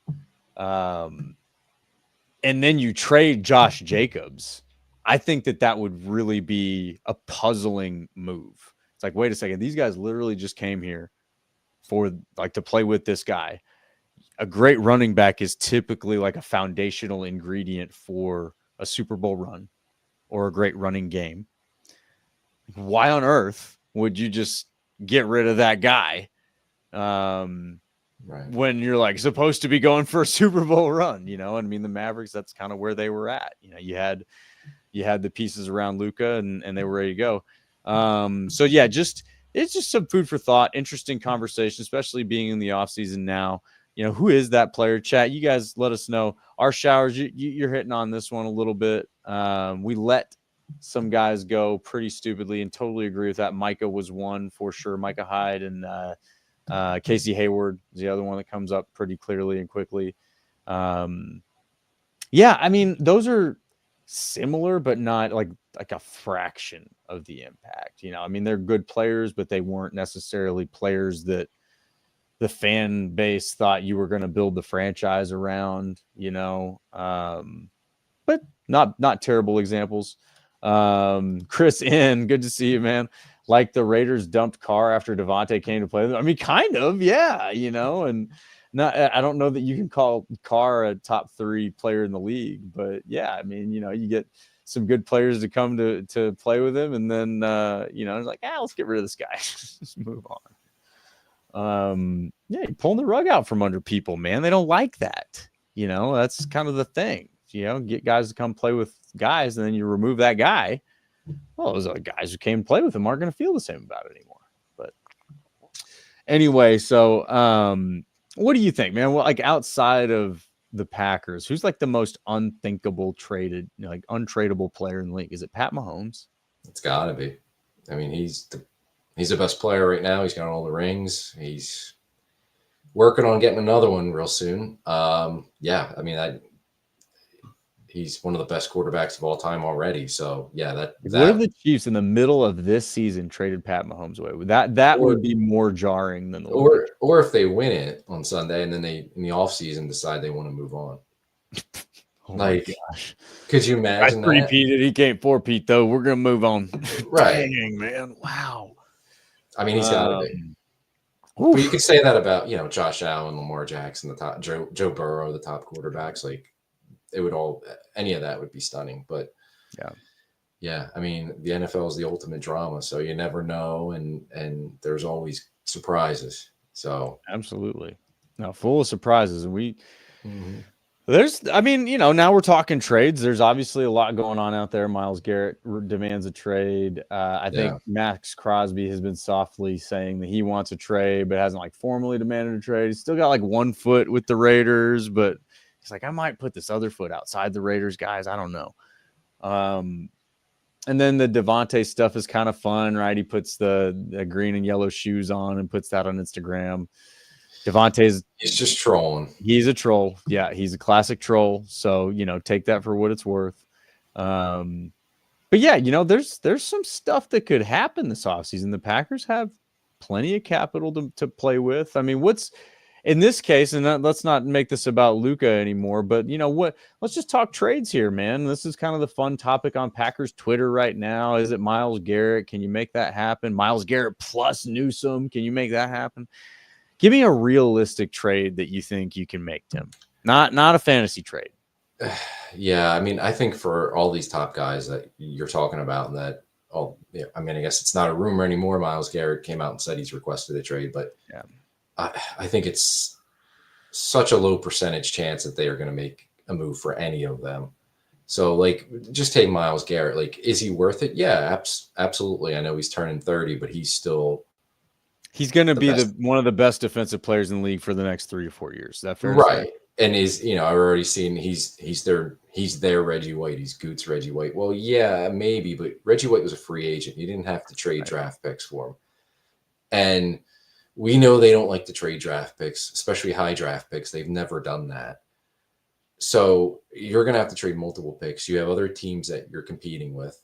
And then you trade Josh Jacobs, I think that would really be a puzzling move. It's like, wait a second, these guys literally just came here for like to play with this guy. A great running back is typically like a foundational ingredient for a Super Bowl run or a great running game. Why on earth would you just get rid of that guy? When you're like supposed to be going for a Super Bowl run, I mean, the Mavericks, that's kind of where they were at. You had the pieces around Luka and they were ready to go. So yeah, it's just some food for thought. Interesting conversation, especially being in the offseason now. Who is that player? Chat, you guys let us know. Our showers, you're hitting on this one a little bit. We let some guys go pretty stupidly, and totally agree with that. Micah was one for sure. Micah Hyde and Casey Hayward is the other one that comes up pretty clearly and quickly. Yeah, I mean, those are similar, but not like a fraction of the impact. I mean, they're good players, but they weren't necessarily players that the fan base thought you were going to build the franchise around, but not terrible examples. Chris N, good to see you, man. Like the Raiders dumped Carr after Devontae came to play. I mean, kind of, yeah, and I don't know that you can call Carr a top 3 player in the league, but yeah, I mean, you get some good players to come to play with him, and then it's like, let's get rid of this guy. Just move on. Yeah, you're pulling the rug out from under people, man. They don't like that. That's kind of the thing. Get guys to come play with guys, and then you remove that guy. Well, those other guys who came to play with him aren't going to feel the same about it anymore. But anyway, so what do you think, man? Well, like outside of the Packers, who's like the most unthinkable traded, like untradeable player in the league? Is it Pat Mahomes? It's got to be. I mean, he's the best player right now. He's got all the rings. He's working on getting another one real soon. Yeah, I mean, he's one of the best quarterbacks of all time already. So yeah, what if the Chiefs in the middle of this season traded Pat Mahomes away? That would be more jarring than the or if they win it on Sunday and then they in the offseason decide they want to move on. Oh my gosh. Could you imagine that? Repeated. He can't four-peat though. We're gonna move on. Right. Dang, man. Wow. I mean, he's got to be. But you could say that about, Josh Allen, Lamar Jackson, the top Joe Burrow, the top quarterbacks. Like it would any of that would be stunning. But yeah. I mean, the NFL is the ultimate drama, so you never know, and there's always surprises. So absolutely, now full of surprises, and now we're talking trades. There's obviously a lot going on out there. Myles Garrett demands a trade. I think Max Crosby has been softly saying that he wants a trade, but hasn't like formally demanded a trade. He's still got like one foot with the Raiders, but he's like, I might put this other foot outside the Raiders, guys. I don't know. And then the Devontae stuff is kind of fun, right? He puts the green and yellow shoes on and puts that on Instagram. He's just trolling. He's a troll. Yeah, he's a classic troll. So, take that for what it's worth. But yeah, there's some stuff that could happen this offseason. The Packers have plenty of capital to play with. I mean, what's in this case, and let's not make this about Luka anymore, but let's just talk trades here, man. This is kind of the fun topic on Packers Twitter right now. Is it Myles Garrett? Can you make that happen? Myles Garrett plus Newsome. Can you make that happen? Give me a realistic trade that you think you can make, Tim. Not a fantasy trade. Yeah, I mean, I think for all these top guys that you're talking about, I guess it's not a rumor anymore. Myles Garrett came out and said he's requested a trade, but yeah. I think it's such a low percentage chance that they are going to make a move for any of them. So, like, just take Myles Garrett. Like, is he worth it? Yeah, absolutely. I know he's turning 30, but he's going to be one of the best defensive players in the league for the next 3 or 4 years. Is that fair? Right. And I've already seen he's their Reggie White. He's Goot's Reggie White. Well, yeah, maybe, but Reggie White was a free agent. You didn't have to trade draft picks for him. And we know they don't like to trade draft picks, especially high draft picks. They've never done that. So you're going to have to trade multiple picks. You have other teams that you're competing with,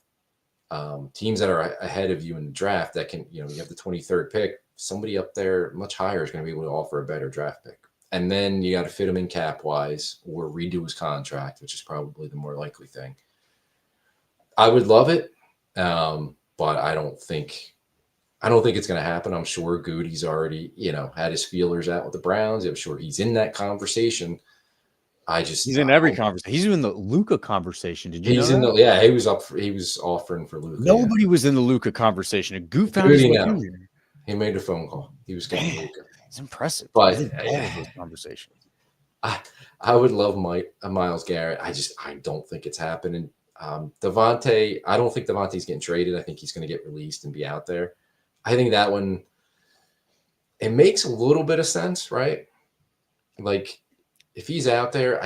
teams that are ahead of you in the draft that can, you have the 23rd pick. Somebody up there much higher is going to be able to offer a better draft pick. And then you got to fit him in cap-wise or redo his contract, which is probably the more likely thing. I would love it, but I don't think it's going to happen. I'm sure Goody's already, had his feelers out with the Browns. I'm sure he's in that conversation. He's in every conversation. He's in the Luka conversation. Did you know that? He was offering for Luka. Nobody was in the Luka conveation. A Goot found his way in there. He made a phone call. He was getting Luka. It's impressive. But all of those conversations. I would love Myles Garrett. I don't think it's happening. Devontae, I don't think Devontae's getting traded. I think he's going to get released and be out there. I think that one, it makes a little bit of sense, right? Like, if he's out there,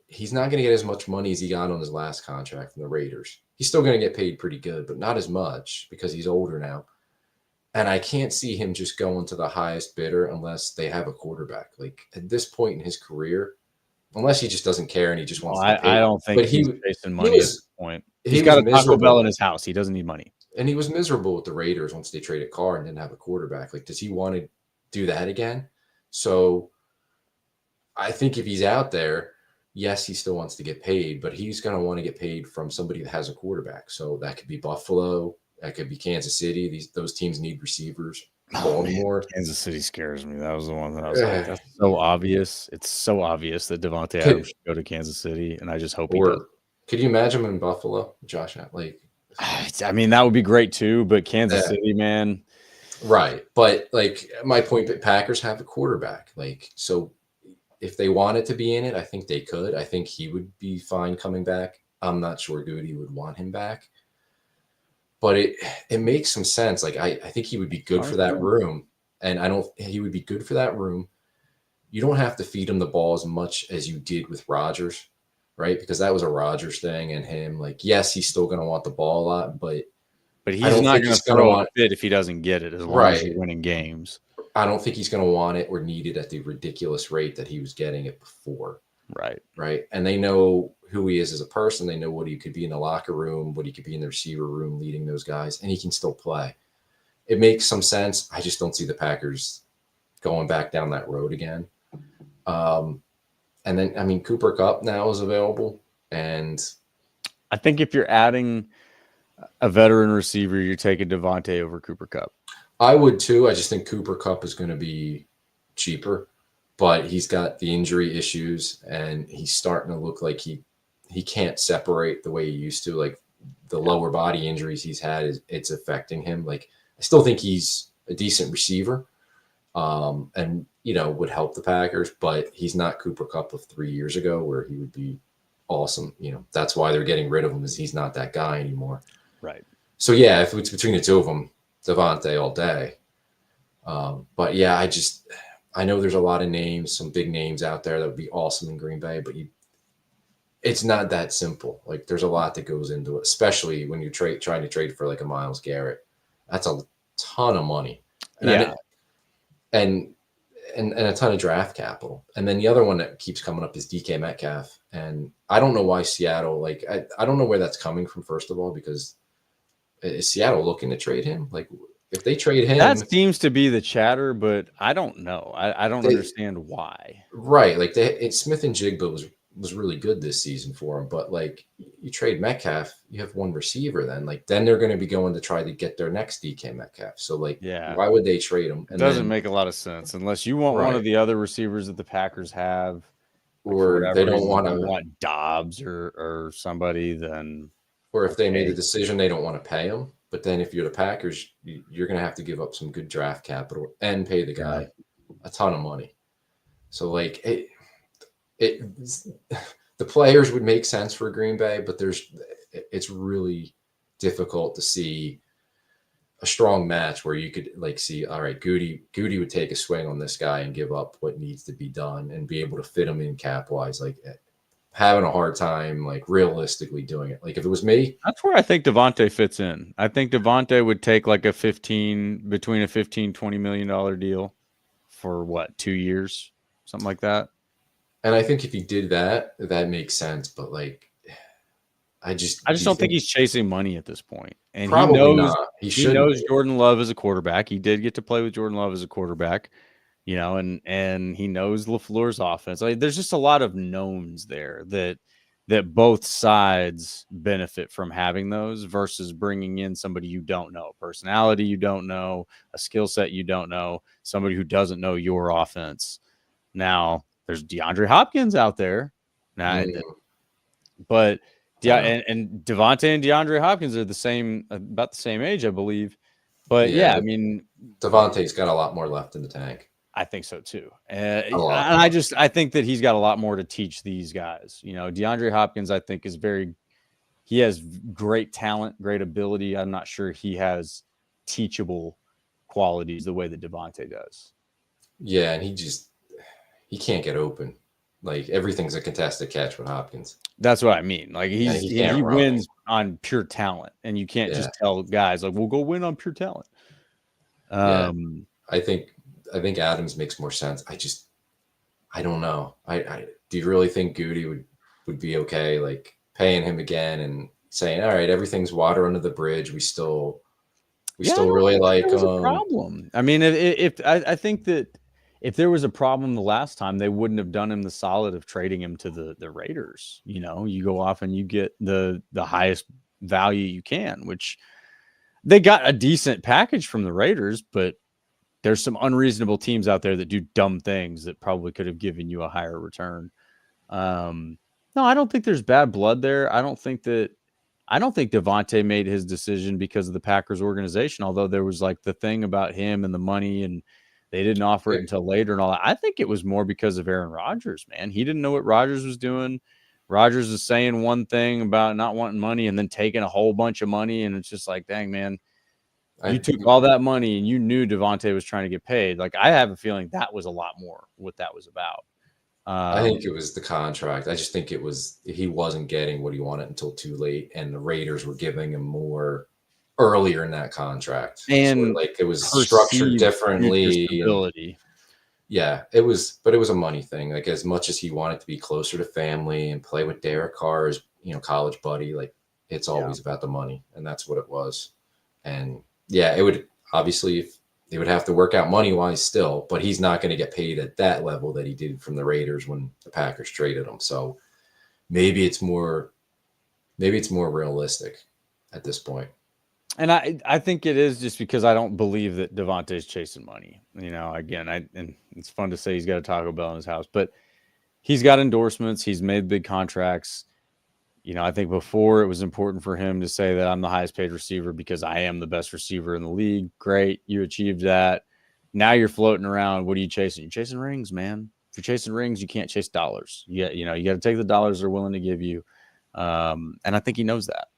he's not going to get as much money as he got on his last contract from the Raiders. He's still going to get paid pretty good, but not as much because he's older now. And I can't see him just going to the highest bidder unless they have a quarterback. Like, at this point in his career, unless he just doesn't care and he just wants to pay. I don't think he's chasing money at this point. He's got a Taco Bell in his house. He doesn't need money. And he was miserable with the Raiders once they traded Carr and didn't have a quarterback. Like, does he want to do that again? So I think if he's out there, yes, he still wants to get paid, but he's going to want to get paid from somebody that has a quarterback. So that could be Buffalo. That could be Kansas City. Those teams need receivers. Baltimore. Kansas City scares me. That was the one that I was like, that's so obvious. It's so obvious that Devontae Adams should go to Kansas City, and I just hope he does. Could you imagine him in Buffalo, Josh? Like, I mean, that would be great too, but Kansas City, man. Right. But, like, my point, that Packers have a quarterback. Like, so if they wanted to be in it, I think they could. I think he would be fine coming back. I'm not sure Goody would want him back. But it makes some sense. Like I think he would be good for that room. And he would be good for that room. You don't have to feed him the ball as much as you did with Rodgers, right? Because that was a Rodgers thing and him. Like, yes, he's still going to want the ball a lot, but he's not going to throw a fit if he doesn't get it, as long as you're winning games. I don't think he's going to want it or need it at the ridiculous rate that he was getting it before. Right. And they know who he is as a person. They know what he could be in the locker room, what he could be in the receiver room, leading those guys, and he can still play. It makes some sense. I just don't see the Packers going back down that road again. And then, I mean, Cooper Kupp now is available. And I think if you're adding a veteran receiver, you're taking Devontae over Cooper Kupp. I would too. I just think Cooper Kupp is going to be cheaper, but he's got the injury issues and he's starting to look like he can't separate the way he used to. Like the lower body injuries he's had, it's affecting him. Like I still think he's a decent receiver. And would help the Packers, but he's not Cooper Kupp of 3 years ago where he would be awesome. That's why they're getting rid of him, is he's not that guy anymore. Right. So yeah, if it's between the two of them, Devontae all day. But yeah, I know there's a lot of names, some big names out there that would be awesome in Green Bay, but it's not that simple. Like there's a lot that goes into it, especially when you're trying to trade for like a Myles Garrett. That's a ton of money. And a ton of draft capital. And then the other one that keeps coming up is DK Metcalf. And I don't know why Seattle, like, I don't know where that's coming from, first of all, because is Seattle looking to trade him? Like, if they trade him. That seems to be the chatter, but I don't know. I don't understand why. Right. Like, Smith and Jigba was really good this season for him. But, like, you trade Metcalf, you have one receiver then. Like, then they're going to be going to try to get their next DK Metcalf. So, like, why would they trade him? It doesn't make a lot of sense unless you want one of the other receivers that the Packers have. Or they don't want Dobbs or somebody, then. Or if they made the decision they don't want to pay him. But then if you're the Packers, you're going to have to give up some good draft capital and pay the guy a ton of money. So, like, the players would make sense for Green Bay, but it's really difficult to see a strong match where you could like see, all right, Goody would take a swing on this guy and give up what needs to be done and be able to fit him in cap-wise. Like having a hard time, like realistically doing it. Like if it was me, that's where I think Devontae fits in. I think Devontae would take like between a $15-20 million deal for 2 years, something like that. And I think if he did that makes sense. But like, I just don't think he's chasing money at this point. And probably he knows not. He knows Jordan Love is a quarterback. He did get to play with Jordan Love as a quarterback, and he knows LaFleur's offense. Like, there's just a lot of knowns there that both sides benefit from having those versus bringing in somebody you don't know, personality you don't know, a skill set you don't know, somebody who doesn't know your offense. Now, there's DeAndre Hopkins out there. But yeah, and Devontae and DeAndre Hopkins are about the same age, I believe. But yeah, I mean, Devontae's got a lot more left in the tank. I think so too. And I think that he's got a lot more to teach these guys. DeAndre Hopkins, I think, he has great talent, great ability. I'm not sure he has teachable qualities the way that Devontae does. Yeah, and he can't get open. Like everything's a contested catch with Hopkins. That's what I mean. Like he wins on pure talent, and you can't just tell guys like, "We'll go win on pure talent." I think Adams makes more sense. I don't know. Do you really think Goody would be okay, like paying him again and saying, "All right, everything's water under the bridge. We still really like him." A problem. I mean, I think that. If there was a problem the last time, they wouldn't have done him the solid of trading him to the Raiders. You go off and you get the highest value you can, which they got a decent package from the Raiders, but there's some unreasonable teams out there that do dumb things that probably could have given you a higher return. No, I don't think there's bad blood there. I don't think Devontae made his decision because of the Packers organization, although there was like the thing about him and the money and they didn't offer it until later and all that. I think it was more because of Aaron Rodgers, man. He didn't know what Rodgers was doing. Rodgers is saying one thing about not wanting money and then taking a whole bunch of money. And it's just like, dang, man, you took all that money and you knew Devontae was trying to get paid. Like, I have a feeling that was a lot more what that was about. I think it was the contract. I just think he wasn't getting what he wanted until too late, and the Raiders were giving him more earlier in that contract. And sort of like it was structured differently. Stability. Yeah, it was a money thing. Like, as much as he wanted to be closer to family and play with Derek Carr's, college buddy, like, it's always about the money, and that's what it was. And yeah, it would obviously, if they would have to work out money wise still, but he's not going to get paid at that level that he did from the Raiders when the Packers traded him. So maybe it's more realistic at this point. And I think it is, just because I don't believe that Devontae's chasing money. Again, and it's fun to say he's got a Taco Bell in his house, but he's got endorsements. He's made big contracts. I think before it was important for him to say that I'm the highest paid receiver because I am the best receiver in the league. Great. You achieved that. Now you're floating around. What are you chasing? You're chasing rings, man. If you're chasing rings, you can't chase dollars. You got to take the dollars they're willing to give you. And I think he knows that.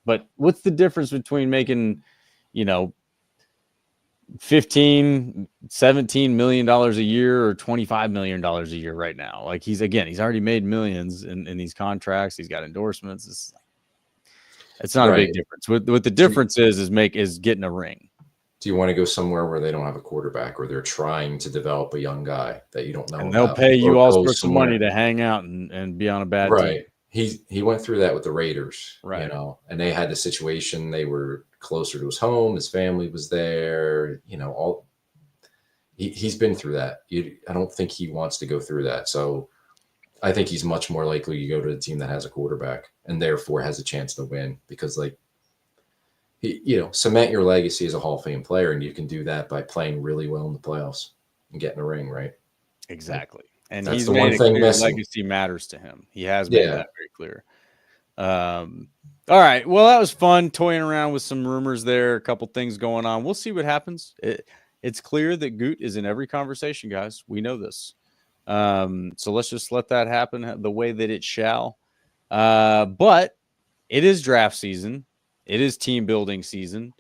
But what's the difference between making, $15, $17 million a year or $25 million a year right now? Like, he's already made millions in these contracts. He's got endorsements. It's not a big difference. What the difference is getting a ring. Do you want to go somewhere where they don't have a quarterback, or they're trying to develop a young guy that you don't know? And they'll pay you all sorts of money to hang out and be on a bad team. He went through that with the Raiders, right? And they had the situation. They were closer to his home. His family was there. He's been through that. I don't think he wants to go through that. So I think he's much more likely to go to a team that has a quarterback and therefore has a chance to win, because cement your legacy as a Hall of Fame player, and you can do that by playing really well in the playoffs and getting a ring, right? Exactly. And that's he's the made one it thing clear missing. Legacy matters to him. He has made that very clear. All right. Well, that was fun toying around with some rumors there. A couple things going on. We'll see what happens. It's clear that Goot is in every conversation, guys. We know this. So let's just let that happen the way that it shall. But it is draft season. It is team building season.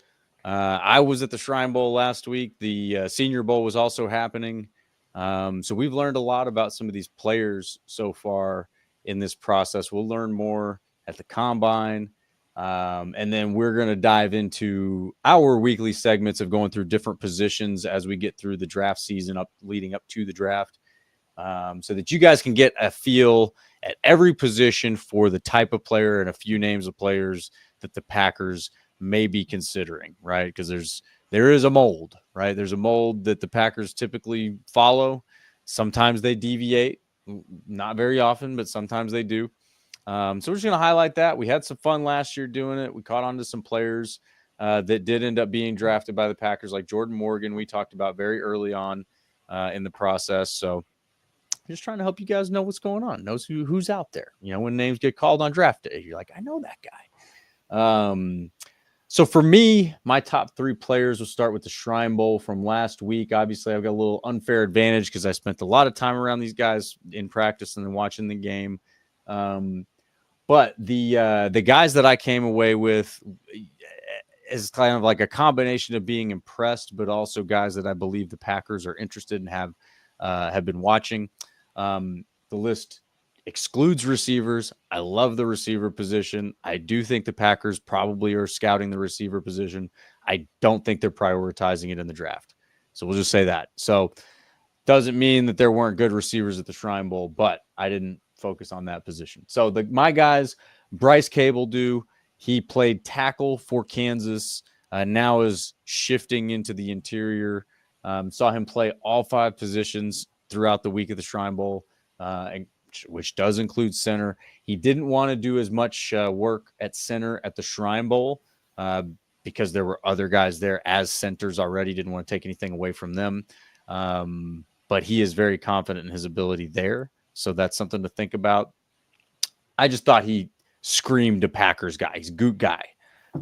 I was at the Shrine Bowl last week. The Senior Bowl was also happening. So we've learned a lot about some of these players so far in this process. We'll learn more at the Combine. And then we're going to dive into our weekly segments of going through different positions as we get through the draft season leading up to the draft. So that you guys can get a feel at every position for the type of player and a few names of players that the Packers may be considering, right? Because there is a mold, right? There's a mold that the Packers typically follow. Sometimes they deviate, not very often, but sometimes they do. So we're just going to highlight that. We had some fun last year doing it. We caught on to some players that did end up being drafted by the Packers, like Jordan Morgan, we talked about very early on in the process. So just trying to help you guys know what's going on, knows who's out there. When names get called on draft day, you're like, I know that guy. So for me, my top three players will start with the Shrine Bowl from last week. Obviously, I've got a little unfair advantage because I spent a lot of time around these guys in practice and then watching the game. But the guys that I came away with is kind of like a combination of being impressed, but also guys that I believe the Packers are interested in have been watching. The list excludes receivers. I love the receiver position. I do think the Packers probably are scouting the receiver position. I don't think they're prioritizing it in the draft. So we'll just say that. So doesn't mean that there weren't good receivers at the Shrine Bowl, but I didn't focus on that position. So my guys, Bryce Cable he played tackle for Kansas, now is shifting into the interior. Saw him play all five positions throughout the week of the Shrine Bowl, which does include center. He didn't want to do as much work at center at the Shrine Bowl because there were other guys there as centers already. Didn't want to take anything away from them. But he is very confident in his ability there. So that's something to think about. I just thought he screamed a Packers guy. He's a Goot guy.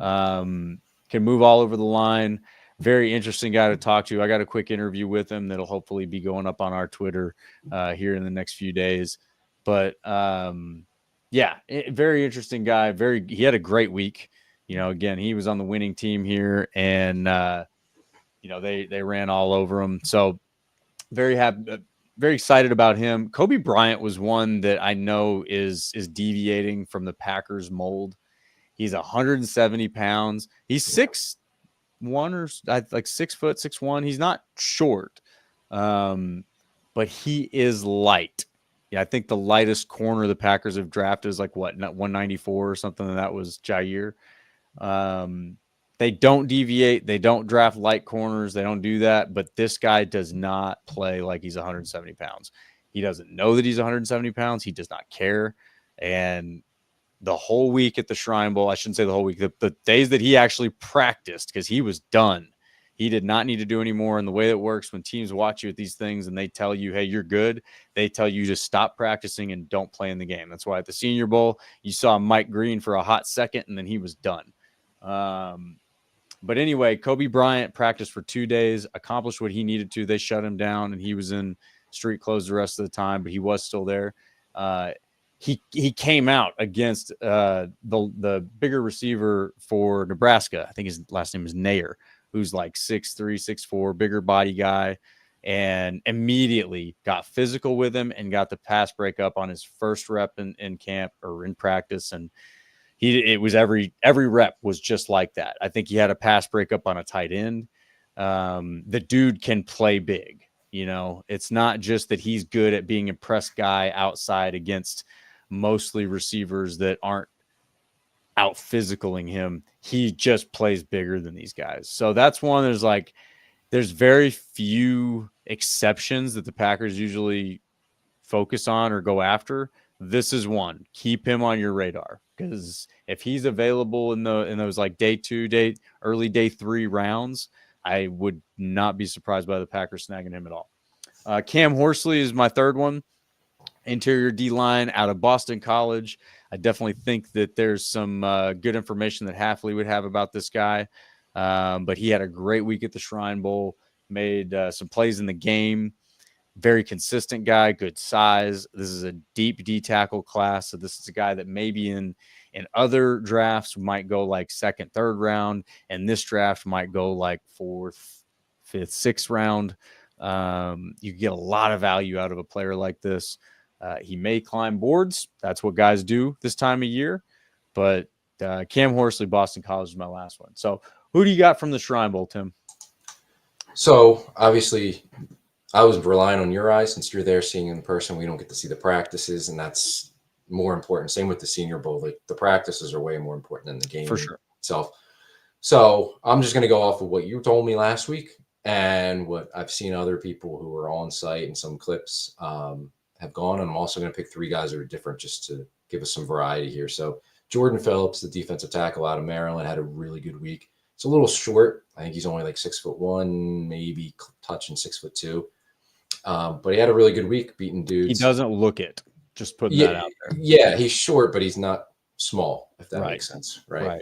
Can move all over the line. Very interesting guy to talk to. I got a quick interview with him that'll hopefully be going up on our Twitter here in the next few days. But Yeah, very interesting guy. He had a great week. Again, he was on the winning team here, and they ran all over him. So very happy, very excited about him. Kobe Bryant was one that I know is deviating from the Packers mold. He's 170 pounds. He's 6'1" or like 6', 6'1". He's not short, but he is light. Yeah, I think the lightest corner the Packers have drafted is like what, not 194 or something. And that was Jair. They don't deviate. They don't draft light corners. They don't do that. But this guy does not play like he's 170 pounds. He doesn't know that he's 170 pounds. He does not care. And the whole week at the Shrine Bowl, I shouldn't say the whole week, the days that he actually practiced, because he was done. He did not need to do any more. And the way it works when teams watch you at these things and they tell you, hey, you're good, they tell you to stop practicing and don't play in the game. That's why at the Senior Bowl, you saw Mike Green for a hot second, and then he was done. But anyway, Kobe Bryant practiced for 2 days, accomplished what he needed to. They shut him down, and he was in street clothes the rest of the time, but he was still there. He came out against the bigger receiver for Nebraska. I think his last name is Nair, who's like 6'3", 6'4", bigger body guy, and immediately got physical with him and got the pass breakup on his first rep in camp or in practice. And it was every rep was just like that. I think he had a pass breakup on a tight end. The dude can play big. It's not just that he's good at being a press guy outside against mostly receivers that aren't out physicaling him. He just plays bigger than these guys. So that's one. There's very few exceptions that the Packers usually focus on or go after. This is one. Keep him on your radar, because if he's available in those like early day 3 rounds, I would not be surprised by the Packers snagging him at all. Cam Horsley is my third one. Interior D-line out of Boston College. I definitely think that there's some good information that Hafley would have about this guy. But he had a great week at the Shrine Bowl, made some plays in the game. Very consistent guy, good size. This is a deep D tackle class. So this is a guy that maybe in other drafts might go like second, third round. And this draft might go like fourth, fifth, sixth round. You get a lot of value out of a player like this. He may climb boards. That's what guys do this time of year. But Cam Horsley, Boston College is my last one. So who do you got from the Shrine Bowl, Tim? So obviously I was relying on your eyes. Since you're there seeing in person, we don't get to see the practices, and that's more important. Same with the Senior Bowl. Like, the practices are way more important than the game For sure. itself. So I'm just going to go off of what you told me last week and what I've seen other people who are on site and some clips have gone. And I'm also going to pick 3 guys that are different just to give us some variety here. So Jordan Phillips, the defensive tackle out of Maryland, had a really good week. It's a little short. I think he's only like 6'1", maybe touching 6'2". But he had a really good week beating dudes. He doesn't look it. Just putting that out there. Yeah, he's short, but he's not small, if that makes sense. Right.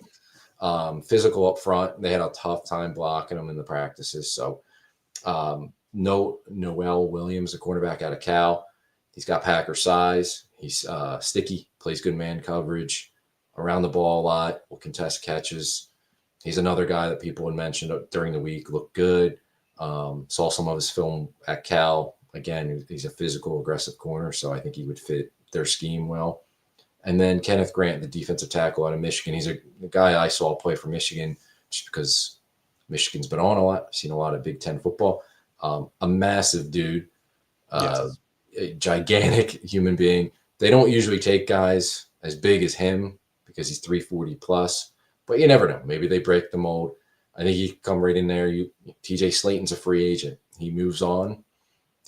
Physical up front. They had a tough time blocking him in the practices. So Noel Williams, the cornerback out of Cal, he's got Packer size. He's sticky, plays good man coverage, around the ball a lot, will contest catches. He's another guy that people had mentioned during the week, looked good. Saw some of his film at Cal. Again, he's a physical, aggressive corner, so I think he would fit their scheme well. And then Kenneth Grant, the defensive tackle out of Michigan. He's a guy I saw play for Michigan just because Michigan's been on a lot. I've seen a lot of Big Ten football. A massive dude, a gigantic human being. They don't usually take guys as big as him because he's 340 plus, but you never know. Maybe they break the mold. I think he could come right in there. TJ Slayton's a free agent. He moves on.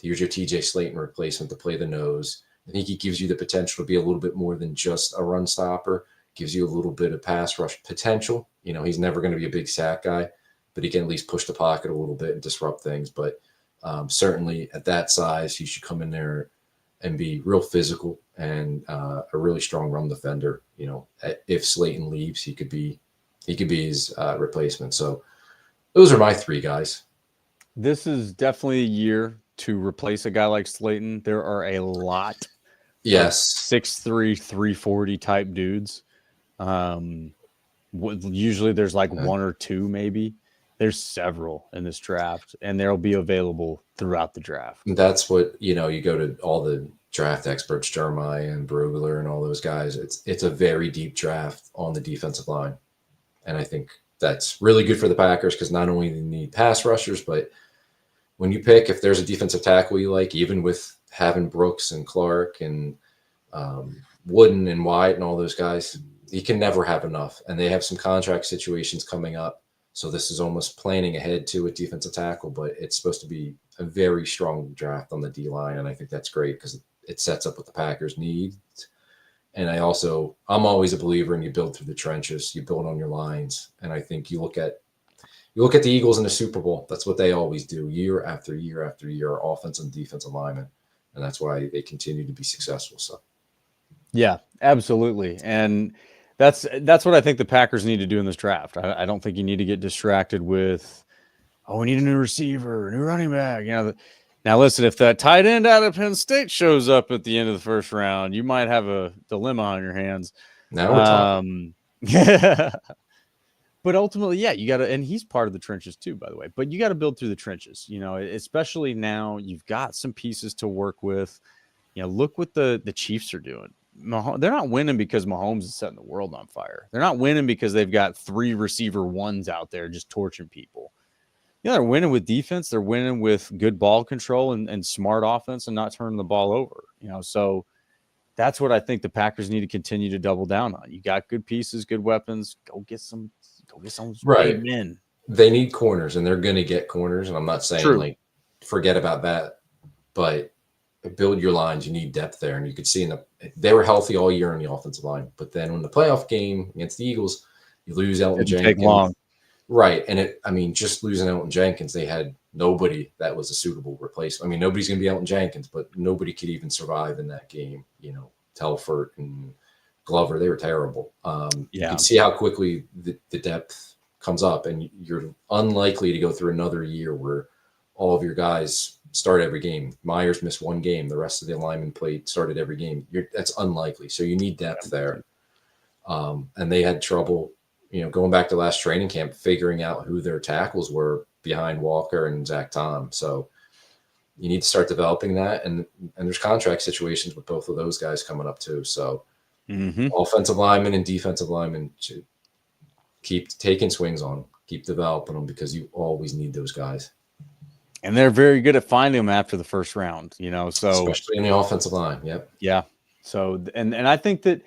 Here's your TJ Slayton replacement to play the nose. I think he gives you the potential to be a little bit more than just a run stopper. Gives you a little bit of pass rush potential. He's never going to be a big sack guy, but he can at least push the pocket a little bit and disrupt things. But certainly at that size, he should come in there and be real physical and a really strong run defender. If Slayton leaves, he could be his replacement. So those are my 3 guys. This is definitely a year to replace a guy like Slayton. There are a lot Yes. 6'3", 340 type dudes. Usually there's like one or two, maybe. There's several in this draft, and they'll be available throughout the draft. That's what, you go to all the draft experts, Jeremiah and Brugler and all those guys. It's a very deep draft on the defensive line. And I think that's really good for the Packers because not only do you need pass rushers, but when you pick, if there's a defensive tackle you like, even with having Brooks and Clark and Wooden and Wyatt and all those guys, you can never have enough. And they have some contract situations coming up. So this is almost planning ahead to a defensive tackle, but it's supposed to be a very strong draft on the D-line. And I think that's great because it sets up what the Packers need. And I'm always a believer in you build through the trenches, you build on your lines. And I think you look at the Eagles in the Super Bowl. That's what they always do year after year after year, offensive and defensive linemen. And that's why they continue to be successful. So, yeah, absolutely. And that's what I think the Packers need to do in this draft. I don't think you need to get distracted with, we need a new receiver, a new running back. Now listen, if that tight end out of Penn State shows up at the end of the first round, you might have a dilemma on your hands. now we're talking. But ultimately, yeah, you got to, and he's part of the trenches too, by the way, but you got to build through the trenches, especially now you've got some pieces to work with. Look what the Chiefs are doing. They're not winning because Mahomes is setting the world on fire. They're not winning because they've got 3 receiver ones out there just torching people. They're winning with defense. They're winning with good ball control and smart offense and not turning the ball over. So that's what I think the Packers need to continue to double down on. You got good pieces, good weapons. Go get some Right. big men. They need corners, and they're going to get corners. And I'm not saying forget about that, but build your lines. You need depth there, and you could see they were healthy all year in the offensive line. But then when the playoff game against the Eagles, you lose Elton Jenkins. Take long. Right. And just losing Elton Jenkins, they had nobody that was a suitable replacement. Nobody's going to be Elton Jenkins, but nobody could even survive in that game. Telford and Glover, they were terrible. You can see how quickly the depth comes up, and you're unlikely to go through another year where all of your guys start every game. Myers missed one game. The rest of the linemen started every game. That's unlikely. So you need depth there. And they had trouble, going back to last training camp, figuring out who their tackles were behind Walker and Zach Tom. So you need to start developing that. And there's contract situations with both of those guys coming up too. So offensive linemen and defensive linemen should keep taking swings on them, keep developing them, because you always need those guys. And they're very good at finding them after the first round, so especially in the offensive line. Yep. Yeah. So, and I think that,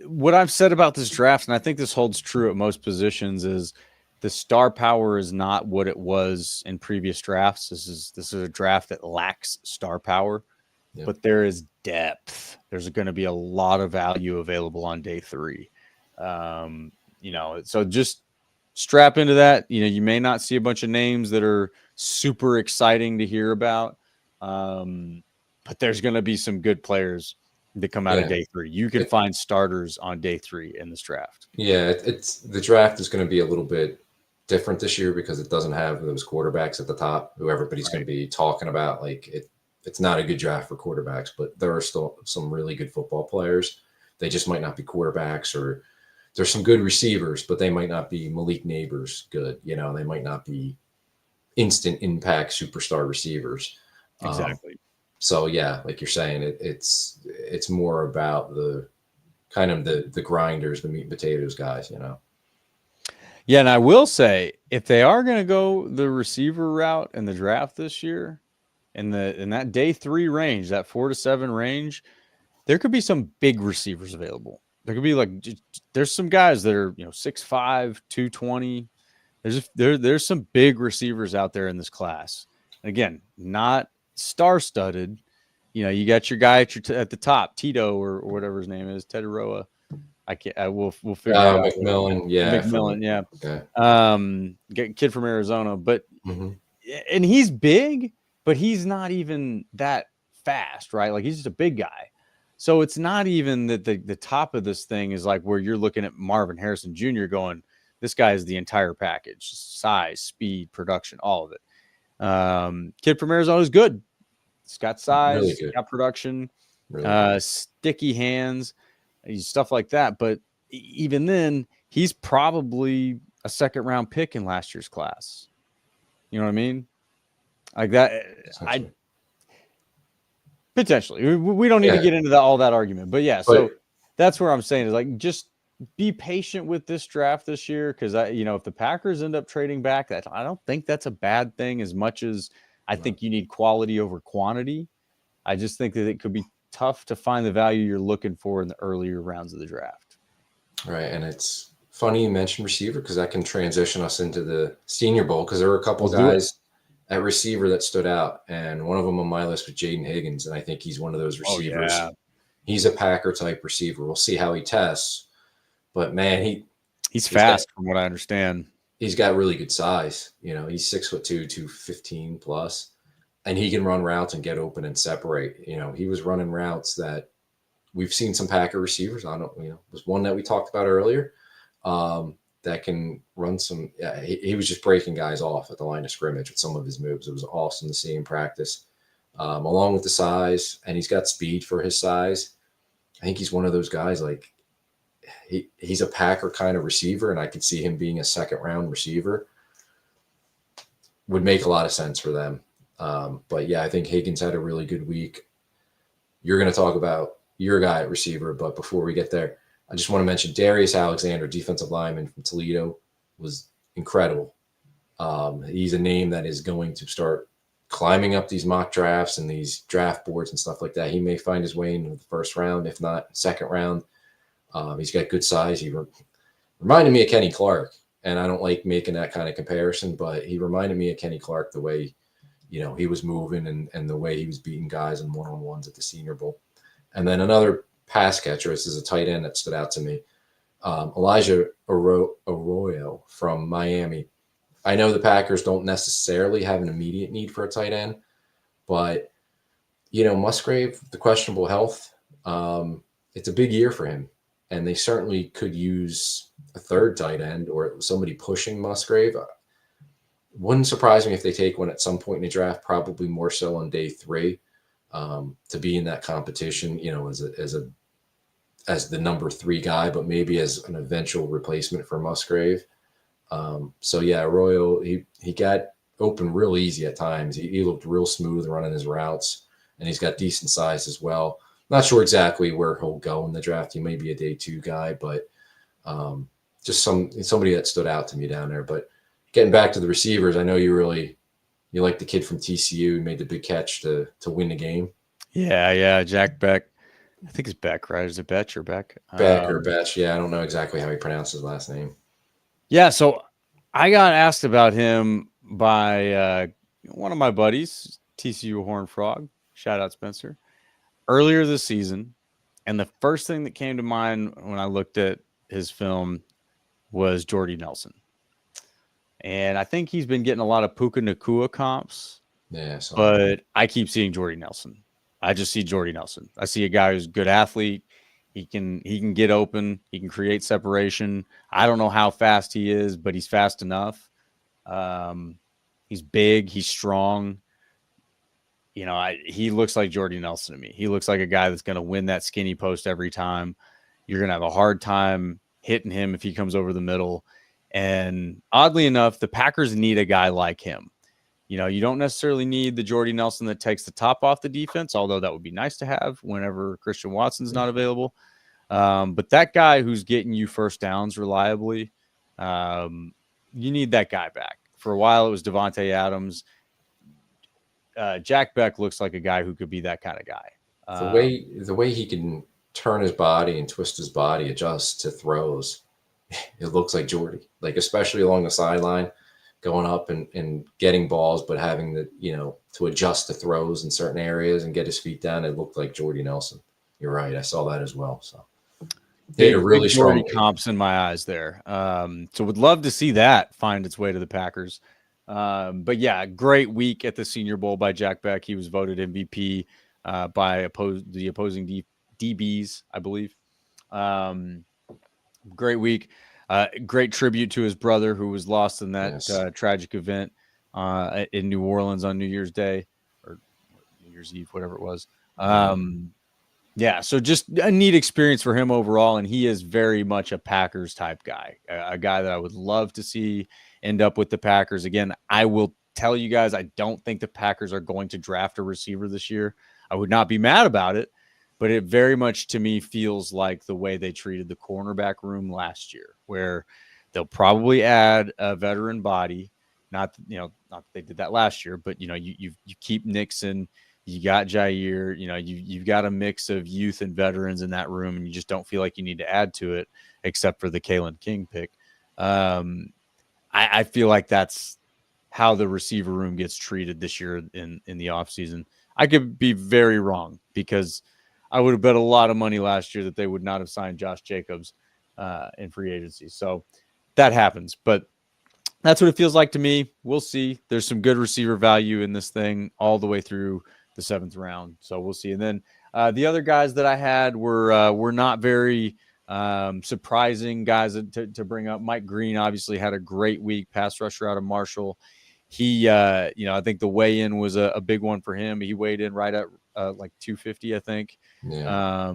what I've said about this draft, and I think this holds true at most positions, is the star power is not what it was in previous drafts. This is a draft that lacks star power, but there is depth. There's going to be a lot of value available on day 3. So just strap into that. You may not see a bunch of names that are super exciting to hear about, but there's going to be some good players that come out of day 3. You can find starters on day 3 in this draft. Yeah, the draft is going to be a little bit different this year because it doesn't have those quarterbacks at the top who everybody's going to be talking about. It's not a good draft for quarterbacks, but there are still some really good football players. They just might not be quarterbacks, or there's some good receivers, but they might not be Malik Neighbors good. They might not be instant impact superstar receivers. Exactly. So yeah, like you're saying, it's more about the kind of the grinders, the meat and potatoes guys, Yeah, and I will say, if they are going to go the receiver route in the draft this year, in that day 3 range, that 4 to 7 range, there could be some big receivers available. There could be there's some guys that are 6'5", 220. There's some big receivers out there in this class. Again, not star-studded. You got your guy at the top, Tito or whatever his name is, Tedoroa. We'll figure it out. McMillan, yeah. McMillan, yeah. Okay. Kid from Arizona, but and he's big, but he's not even that fast, right? He's just a big guy. So it's not even that the top of this thing is where you're looking at Marvin Harrison Jr. going, this guy is the entire package: size, speed, production, all of it. Kid from Arizona is good. He's got size, really got production. Really sticky hands, stuff like that. But even then, he's probably a second-round pick in last year's class. You know what I mean? Like that. I potentially. We don't need to get into all that argument, but yeah. So that's where I'm saying is like just be patient with this draft this year because if the Packers end up trading back, I don't think that's a bad thing. As much as I think you need quality over quantity, I just think that it could be tough to find the value you're looking for in the earlier rounds of the draft. Right, and it's funny you mentioned receiver because that can transition us into the Senior Bowl because there were a couple guys at receiver that stood out, and one of them on my list was Jaden Higgins, and I think he's one of those receivers. Oh, yeah. He's a Packer type receiver. We'll see how he tests, but man, he's fast from what I understand. He's got really good size. He's 6'2", 215 plus, and he can run routes and get open and separate. He was running routes that we've seen some Packer receivers. I don't, was one that we talked about earlier that can run some. Yeah, he was just breaking guys off at the line of scrimmage with some of his moves. It was awesome to see in practice, along with the size, and he's got speed for his size. I think he's one of those guys like he's a Packer kind of receiver, and I could see him being a second-round receiver. Would make a lot of sense for them. But yeah, I think Higgins had a really good week. You're going to talk about your guy at receiver, but before we get there, I just want to mention Darius Alexander, defensive lineman from Toledo, was incredible. He's a name that is going to start climbing up these mock drafts and these draft boards and stuff like that. He may find his way into the first round, if not second round. He's got good size. He reminded me of Kenny Clark, and I don't like making that kind of comparison, but he reminded me of Kenny Clark the way, he was moving and the way he was beating guys in one-on-ones at the Senior Bowl. And then another pass catcher, this is a tight end that stood out to me, Elijah Arroyo from Miami. I know the Packers don't necessarily have an immediate need for a tight end, but, Musgrave, the questionable health, it's a big year for him. And they certainly could use a third tight end or somebody pushing Musgrave. Wouldn't surprise me if they take one at some point in the draft, probably more so on day 3, to be in that competition, as the number 3 guy, but maybe as an eventual replacement for Musgrave. So yeah, Arroyo, he got open real easy at times. He looked real smooth running his routes, and he's got decent size as well. Not sure exactly where he'll go in the draft. He may be a day 2 guy, but just somebody that stood out to me down there. But getting back to the receivers, I know you like the kid from TCU who made the big catch to win the game. Yeah, Jack Beck. I think it's Beck, right? Is it Betch or Beck? Beck or Betch. Yeah, I don't know exactly how he pronounced his last name. Yeah, so I got asked about him by one of my buddies, TCU Horned Frog. Shout out Spencer. Earlier this season, and the first thing that came to mind when I looked at his film was Jordy Nelson. And I think he's been getting a lot of Puka Nacua comps. Yeah, but I keep seeing Jordy Nelson. I just see Jordy Nelson. I see a guy who's a good athlete. He can get open. He can create separation. I don't know how fast he is, but he's fast enough. He's big. He's strong. He looks like Jordy Nelson to me. He looks like a guy that's going to win that skinny post every time. You're going to have a hard time hitting him if he comes over the middle. And oddly enough, the Packers need a guy like him. You don't necessarily need the Jordy Nelson that takes the top off the defense, although that would be nice to have whenever Christian Watson's not available. But that guy who's getting you first downs reliably, you need that guy back. For a while, it was Devontae Adams. Jack Beck looks like a guy who could be that kind of guy. The way he can turn his body and twist his body, adjust to throws, it looks like Jordy. Like especially along the sideline, going up and getting balls, but having to adjust to throws in certain areas and get his feet down. It looked like Jordy Nelson. You're right. I saw that as well. So they had a really strong comps in my eyes there. So would love to see that find its way to the Packers. But yeah, great week at the Senior Bowl by Jack Beck. He was voted MVP by the opposing DBs, I believe. Great week. Great tribute to his brother who was lost in that tragic event in New Orleans on New Year's Day or New Year's Eve, whatever it was. Yeah, so just a neat experience for him overall, and he is very much a Packers type guy, a guy that I would love to see end up with the Packers. Again, I will tell you guys, I don't think the Packers are going to draft a receiver this year. I would not be mad about it, but it very much to me feels like the way they treated the cornerback room last year, where they'll probably add a veteran body. Not that they did that last year, but you keep Nixon. You got Jair, you've got a mix of youth and veterans in that room, and you just don't feel like you need to add to it, except for the Kalen King pick. I feel like that's how the receiver room gets treated this year in the offseason. I could be very wrong, because I would have bet a lot of money last year that they would not have signed Josh Jacobs in free agency. So that happens, but that's what it feels like to me. We'll see. There's some good receiver value in this thing all the way through the 7th round. So we'll see. And then the other guys that I had were not very surprising guys to bring up. Mike Green obviously had a great week, pass rusher out of Marshall. He, I think the weigh-in was a big one for him. He weighed in right at like 250, I think. Yeah.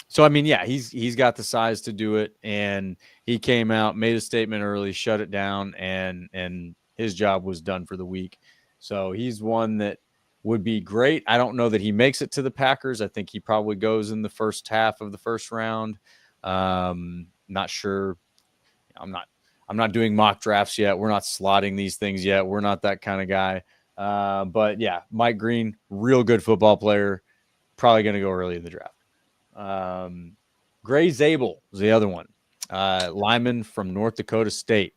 So, I mean, yeah, he's got the size to do it, and he came out, made a statement early, shut it down, and his job was done for the week. So he's one that would be great. I don't know that he makes it to the Packers. I think he probably goes in the first half of the first round. Not sure. I'm not doing mock drafts yet. We're not slotting these things yet. We're not that kind of guy. But yeah, Mike Green, real good football player, probably going to go early in the draft. Gray Zabel is the other one. Lineman from North Dakota State.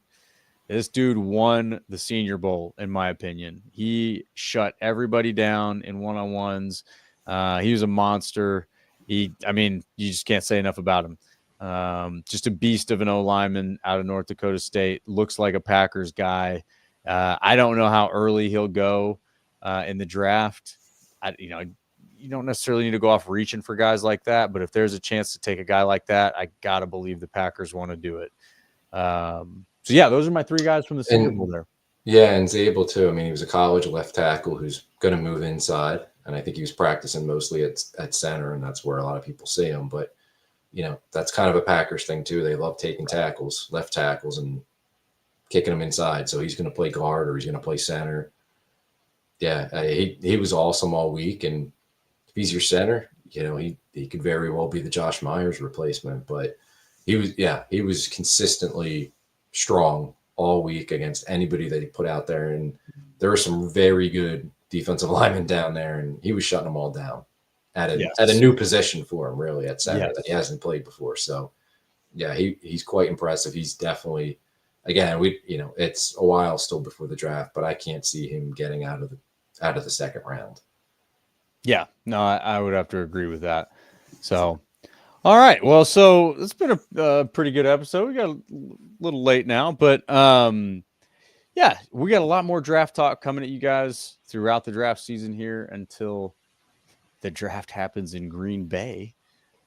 This dude won the Senior Bowl, in my opinion. He shut everybody down in one-on-ones. He was a monster. You just can't say enough about him. Just a beast of an O-lineman out of North Dakota State. Looks like a Packers guy. I don't know how early he'll go in the draft. You don't necessarily need to go off reaching for guys like that, but if there's a chance to take a guy like that, I got to believe the Packers want to do it. So, yeah, those are my 3 guys from the Senior Bowl there. Yeah, and Zabel, too. I mean, he was a college left tackle who's going to move inside, and I think he was practicing mostly at center, and that's where a lot of people see him. But, that's kind of a Packers thing, too. They love taking tackles, left tackles, and kicking them inside. So he's going to play guard or he's going to play center. Yeah, he was awesome all week, and if he's your center, he could very well be the Josh Myers replacement. But he was consistently strong all week against anybody that he put out there. And there were some very good defensive linemen down there, and he was shutting them all down at a new position for him, really, at center that he hasn't played before. So, yeah, he's quite impressive. He's definitely, again, it's a while still before the draft, but I can't see him getting out of the 2nd round. Yeah, no, I would have to agree with that. So, all right. Well, so it's been a pretty good episode. We got a little late now, but yeah, we got a lot more draft talk coming at you guys throughout the draft season here until the draft happens in Green Bay.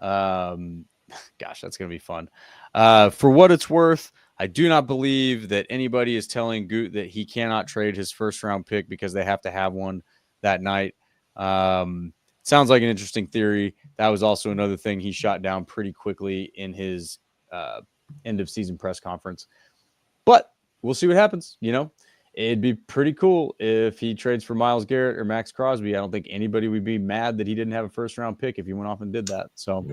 Gosh, that's going to be fun. For what it's worth, I do not believe that anybody is telling Goot that he cannot trade his 1st round pick because they have to have one that night. Sounds like an interesting theory. That was also another thing he shot down pretty quickly in his end of season press conference. But we'll see what happens. It'd be pretty cool if he trades for Myles Garrett or Max Crosby. I don't think anybody would be mad that he didn't have a 1st round pick if he went off and did that. So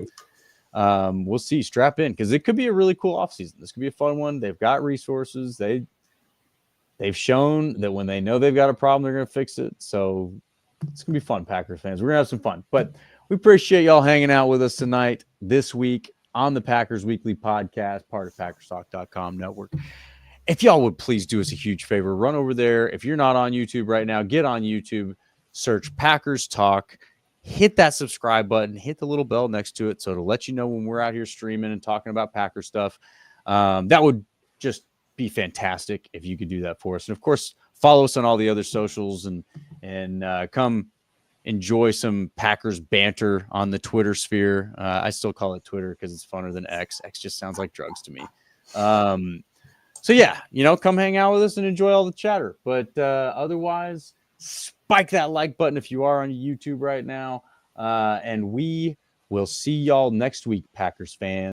we'll see. Strap in, because it could be a really cool offseason. This could be a fun one. They've got resources. They've shown that when they know they've got a problem, they're going to fix it. So it's going to be fun, Packers fans. We're going to have some fun. But we appreciate y'all hanging out with us tonight, this week, on the Packers Weekly Podcast, part of PackersTalk.com network. If y'all would please do us a huge favor, run over there. If you're not on YouTube right now, get on YouTube, search Packers Talk, hit that subscribe button, hit the little bell next to it so it'll let you know when we're out here streaming and talking about Packer stuff. That would just be fantastic if you could do that for us. And, of course, follow us on all the other socials and come enjoy some Packers banter on the Twitter sphere. I still call it Twitter because it's funner than X. X just sounds like drugs to me. So, yeah, come hang out with us and enjoy all the chatter. But otherwise, spike that like button if you are on YouTube right now. And we will see y'all next week, Packers fans.